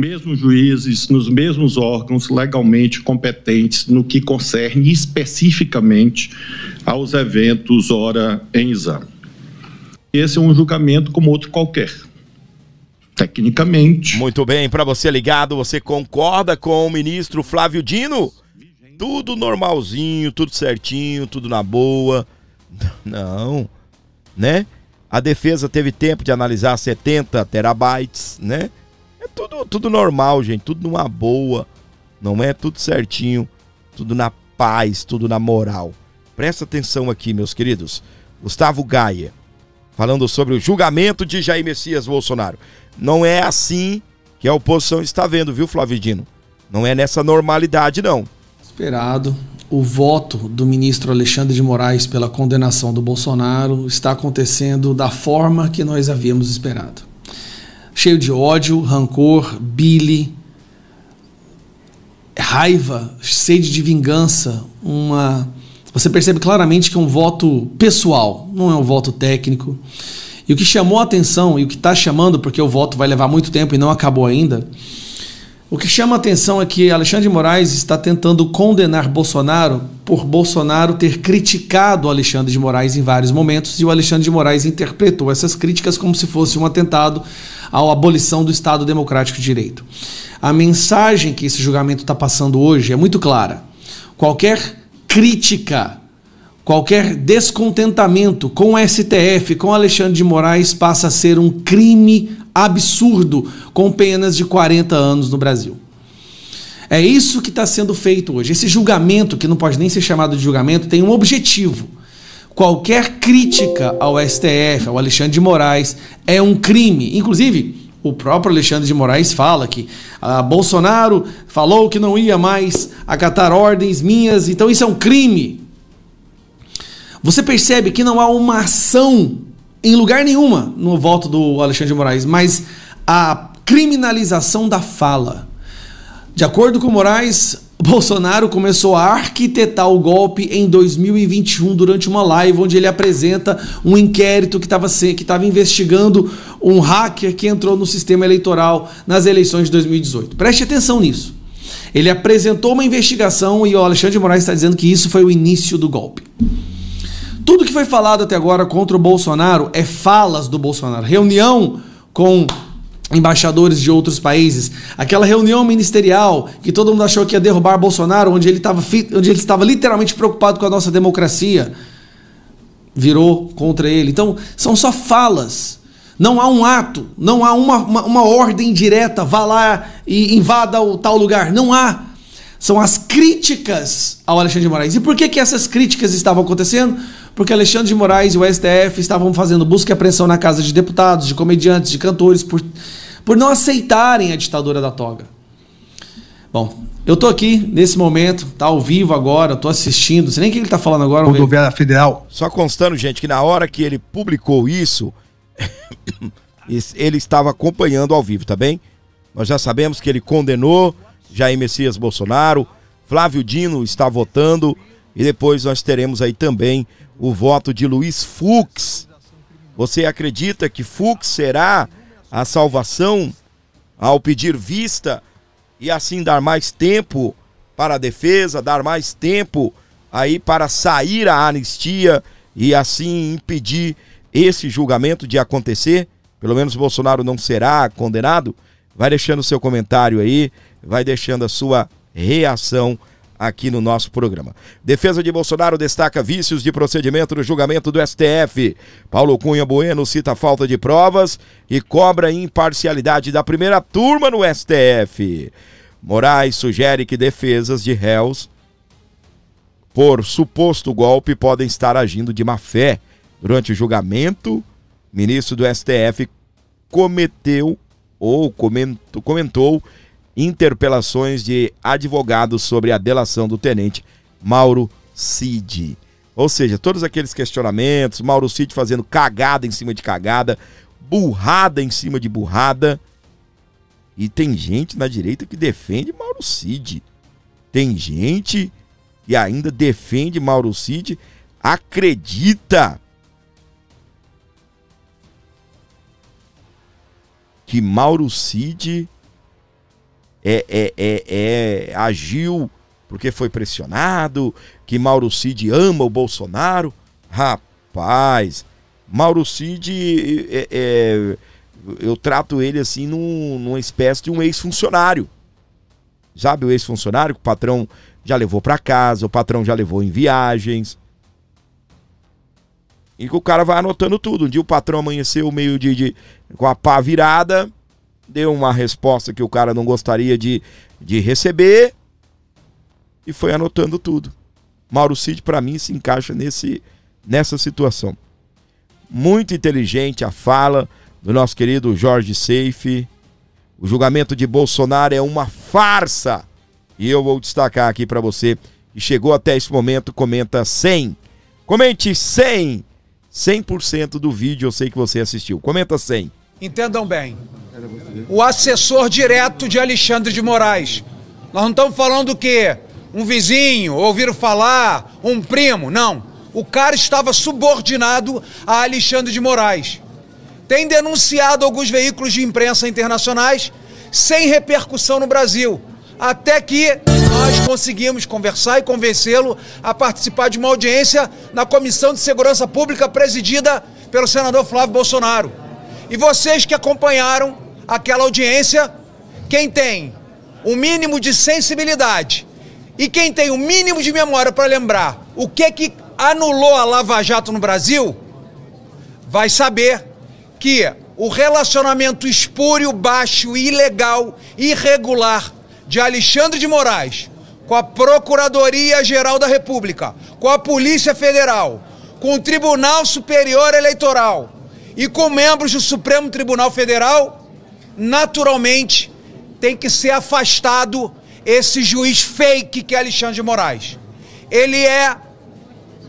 mesmos juízes, nos mesmos órgãos legalmente competentes no que concerne especificamente aos eventos ora em exame. Esse é um julgamento como outro qualquer. Tecnicamente. Muito bem, para você ligado, você concorda com o ministro Flávio Dino? Tudo normalzinho, tudo certinho, tudo na boa. Não, né? A defesa teve tempo de analisar 70 terabytes, né? É tudo normal, gente, tudo numa boa, não é? Tudo certinho, tudo na paz, tudo na moral. Presta atenção aqui, meus queridos. Gustavo Gaia, falando sobre o julgamento de Jair Messias Bolsonaro. Não é assim que a oposição está vendo, viu, Flávio Dino? Não é nessa normalidade, não. Esperado. O voto do ministro Alexandre de Moraes pela condenação do Bolsonaro está acontecendo da forma que nós havíamos esperado. Cheio de ódio, rancor, bile, raiva, sede de vingança. Você percebe claramente que é um voto pessoal, não é um voto técnico. E o que chamou a atenção, e o que está chamando, porque o voto vai levar muito tempo e não acabou ainda, o que chama a atenção é que Alexandre de Moraes está tentando condenar Bolsonaro por Bolsonaro ter criticado o Alexandre de Moraes em vários momentos, e o Alexandre de Moraes interpretou essas críticas como se fosse um atentado à abolição do Estado Democrático de Direito. A mensagem que esse julgamento está passando hoje é muito clara. Qualquer crítica qualquer descontentamento com o STF, com Alexandre de Moraes, passa a ser um crime absurdo com penas de 40 anos no Brasil. É isso que está sendo feito hoje. Esse julgamento, que não pode nem ser chamado de julgamento, tem um objetivo. Qualquer crítica ao STF, ao Alexandre de Moraes, é um crime. Inclusive, o próprio Alexandre de Moraes fala que Bolsonaro falou que não ia mais acatar ordens minhas, então isso é um crime. Você percebe que não há uma ação em lugar nenhuma no voto do Alexandre de Moraes, mas a criminalização da fala. De acordo com Moraes, Bolsonaro começou a arquitetar o golpe em 2021 durante uma live onde ele apresenta um inquérito que estava investigando um hacker que entrou no sistema eleitoral nas eleições de 2018. Preste atenção nisso. Ele apresentou uma investigação e o Alexandre de Moraes está dizendo que isso foi o início do golpe. Tudo que foi falado até agora contra o Bolsonaro é falas do Bolsonaro. Reunião com embaixadores de outros países, aquela reunião ministerial que todo mundo achou que ia derrubar Bolsonaro, onde ele estava literalmente preocupado com a nossa democracia, virou contra ele. Então, são só falas. Não há um ato, não há uma ordem direta, vá lá e invada o tal lugar. Não há. São as críticas ao Alexandre de Moraes. E por que essas críticas estavam acontecendo? Porque Alexandre de Moraes e o STF estavam fazendo busca e apreensão na casa de deputados, de comediantes, de cantores, por não aceitarem a ditadura da toga. Bom, eu tô aqui nesse momento, tá ao vivo agora, tô assistindo, não sei nem o que ele tá falando agora. Rodoviária Federal. Só constando, gente, que na hora que ele publicou isso, ele estava acompanhando ao vivo, tá bem? Nós já sabemos que ele condenou Jair Messias Bolsonaro, Flávio Dino está votando e depois nós teremos aí também o voto de Luiz Fux. Você acredita que Fux será a salvação ao pedir vista e assim dar mais tempo para a defesa, dar mais tempo aí para sair a anistia e assim impedir esse julgamento de acontecer? Pelo menos Bolsonaro não será condenado? Vai deixando seu comentário aí, vai deixando a sua reação aqui no nosso programa. Defesa de Bolsonaro destaca vícios de procedimento no julgamento do STF. Paulo Cunha Bueno cita a falta de provas e cobra imparcialidade da primeira turma no STF. Moraes sugere que defesas de réus por suposto golpe podem estar agindo de má fé. Durante o julgamento, o ministro do STF comentou interpelações de advogados sobre a delação do tenente Mauro Cid. Ou seja, todos aqueles questionamentos, Mauro Cid fazendo cagada em cima de cagada, burrada em cima de burrada. E tem gente na direita que defende Mauro Cid. Tem gente que ainda defende Mauro Cid, acredita que Mauro Cid agiu porque foi pressionado, que Mauro Cid ama o Bolsonaro. Rapaz, Mauro Cid, eu trato ele assim numa espécie de um ex-funcionário. Sabe o ex-funcionário que o patrão já levou para casa, o patrão já levou em viagens. E que o cara vai anotando tudo. Um dia o patrão amanheceu meio com a pá virada, deu uma resposta que o cara não gostaria de receber e foi anotando tudo. Mauro Cid, para mim, se encaixa nessa situação. Muito inteligente a fala do nosso querido Jorge Seife. O julgamento de Bolsonaro é uma farsa. E eu vou destacar aqui para você que chegou até esse momento, comenta 100. Comente 100. 100% do vídeo eu sei que você assistiu. Comenta 100. Entendam bem. O assessor direto de Alexandre de Moraes. Nós não estamos falando do quê? Um vizinho, ouviram falar, um primo. Não. O cara estava subordinado a Alexandre de Moraes. Tem denunciado alguns veículos de imprensa internacionais sem repercussão no Brasil. Até que nós conseguimos conversar e convencê-lo a participar de uma audiência na Comissão de Segurança Pública presidida pelo senador Flávio Bolsonaro. E vocês que acompanharam aquela audiência, quem tem o mínimo de sensibilidade e quem tem o mínimo de memória para lembrar o que anulou a Lava Jato no Brasil, vai saber que o relacionamento espúrio, baixo, ilegal, irregular de Alexandre de Moraes com a Procuradoria-Geral da República, com a Polícia Federal, com o Tribunal Superior Eleitoral e com membros do Supremo Tribunal Federal, naturalmente tem que ser afastado esse juiz fake que é Alexandre de Moraes. Ele é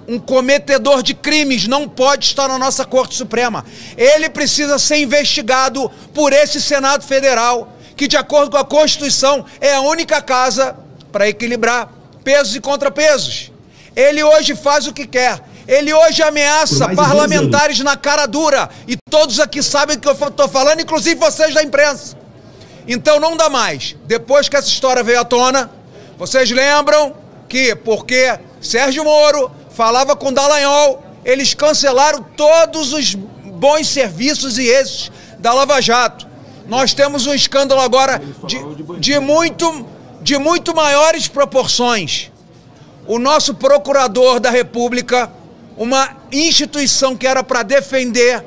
um cometedor de crimes, não pode estar na nossa Corte Suprema. Ele precisa ser investigado por esse Senado Federal, que de acordo com a Constituição é a única casa para equilibrar pesos e contrapesos. Ele hoje faz o que quer. Ele hoje ameaça parlamentares na cara dura. E todos aqui sabem do que eu estou falando, inclusive vocês da imprensa. Então não dá mais. Depois que essa história veio à tona, vocês lembram que, porque Sérgio Moro falava com Dallagnol, eles cancelaram todos os bons serviços e êxitos da Lava Jato. Nós temos um escândalo agora de muito maiores proporções. O nosso procurador da República, uma instituição que era para defender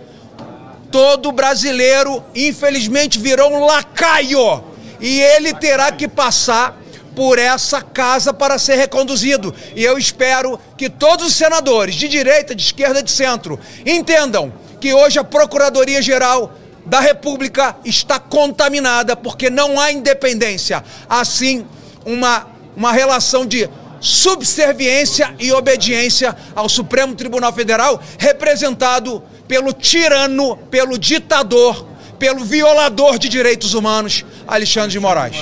todo brasileiro, infelizmente virou um lacaio. E ele terá que passar por essa casa para ser reconduzido. E eu espero que todos os senadores, de direita, de esquerda, de centro, entendam que hoje a Procuradoria-Geral da República está contaminada, porque não há independência. Assim, uma relação de subserviência e obediência ao Supremo Tribunal Federal, representado pelo tirano, pelo ditador, pelo violador de direitos humanos, Alexandre de Moraes.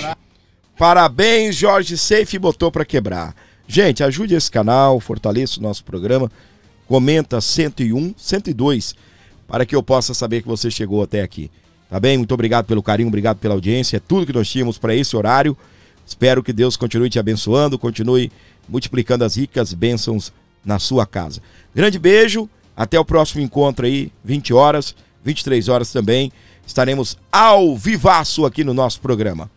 Parabéns, Jorge Seife, botou pra quebrar. Gente, ajude esse canal, fortaleça o nosso programa, comenta 101, 102, para que eu possa saber que você chegou até aqui. Tá bem? Muito obrigado pelo carinho, obrigado pela audiência, é tudo que nós tínhamos para esse horário. Espero que Deus continue te abençoando, continue multiplicando as ricas bênçãos na sua casa. Grande beijo, até o próximo encontro aí, 20 horas, 23 horas também, estaremos ao vivaço aqui no nosso programa.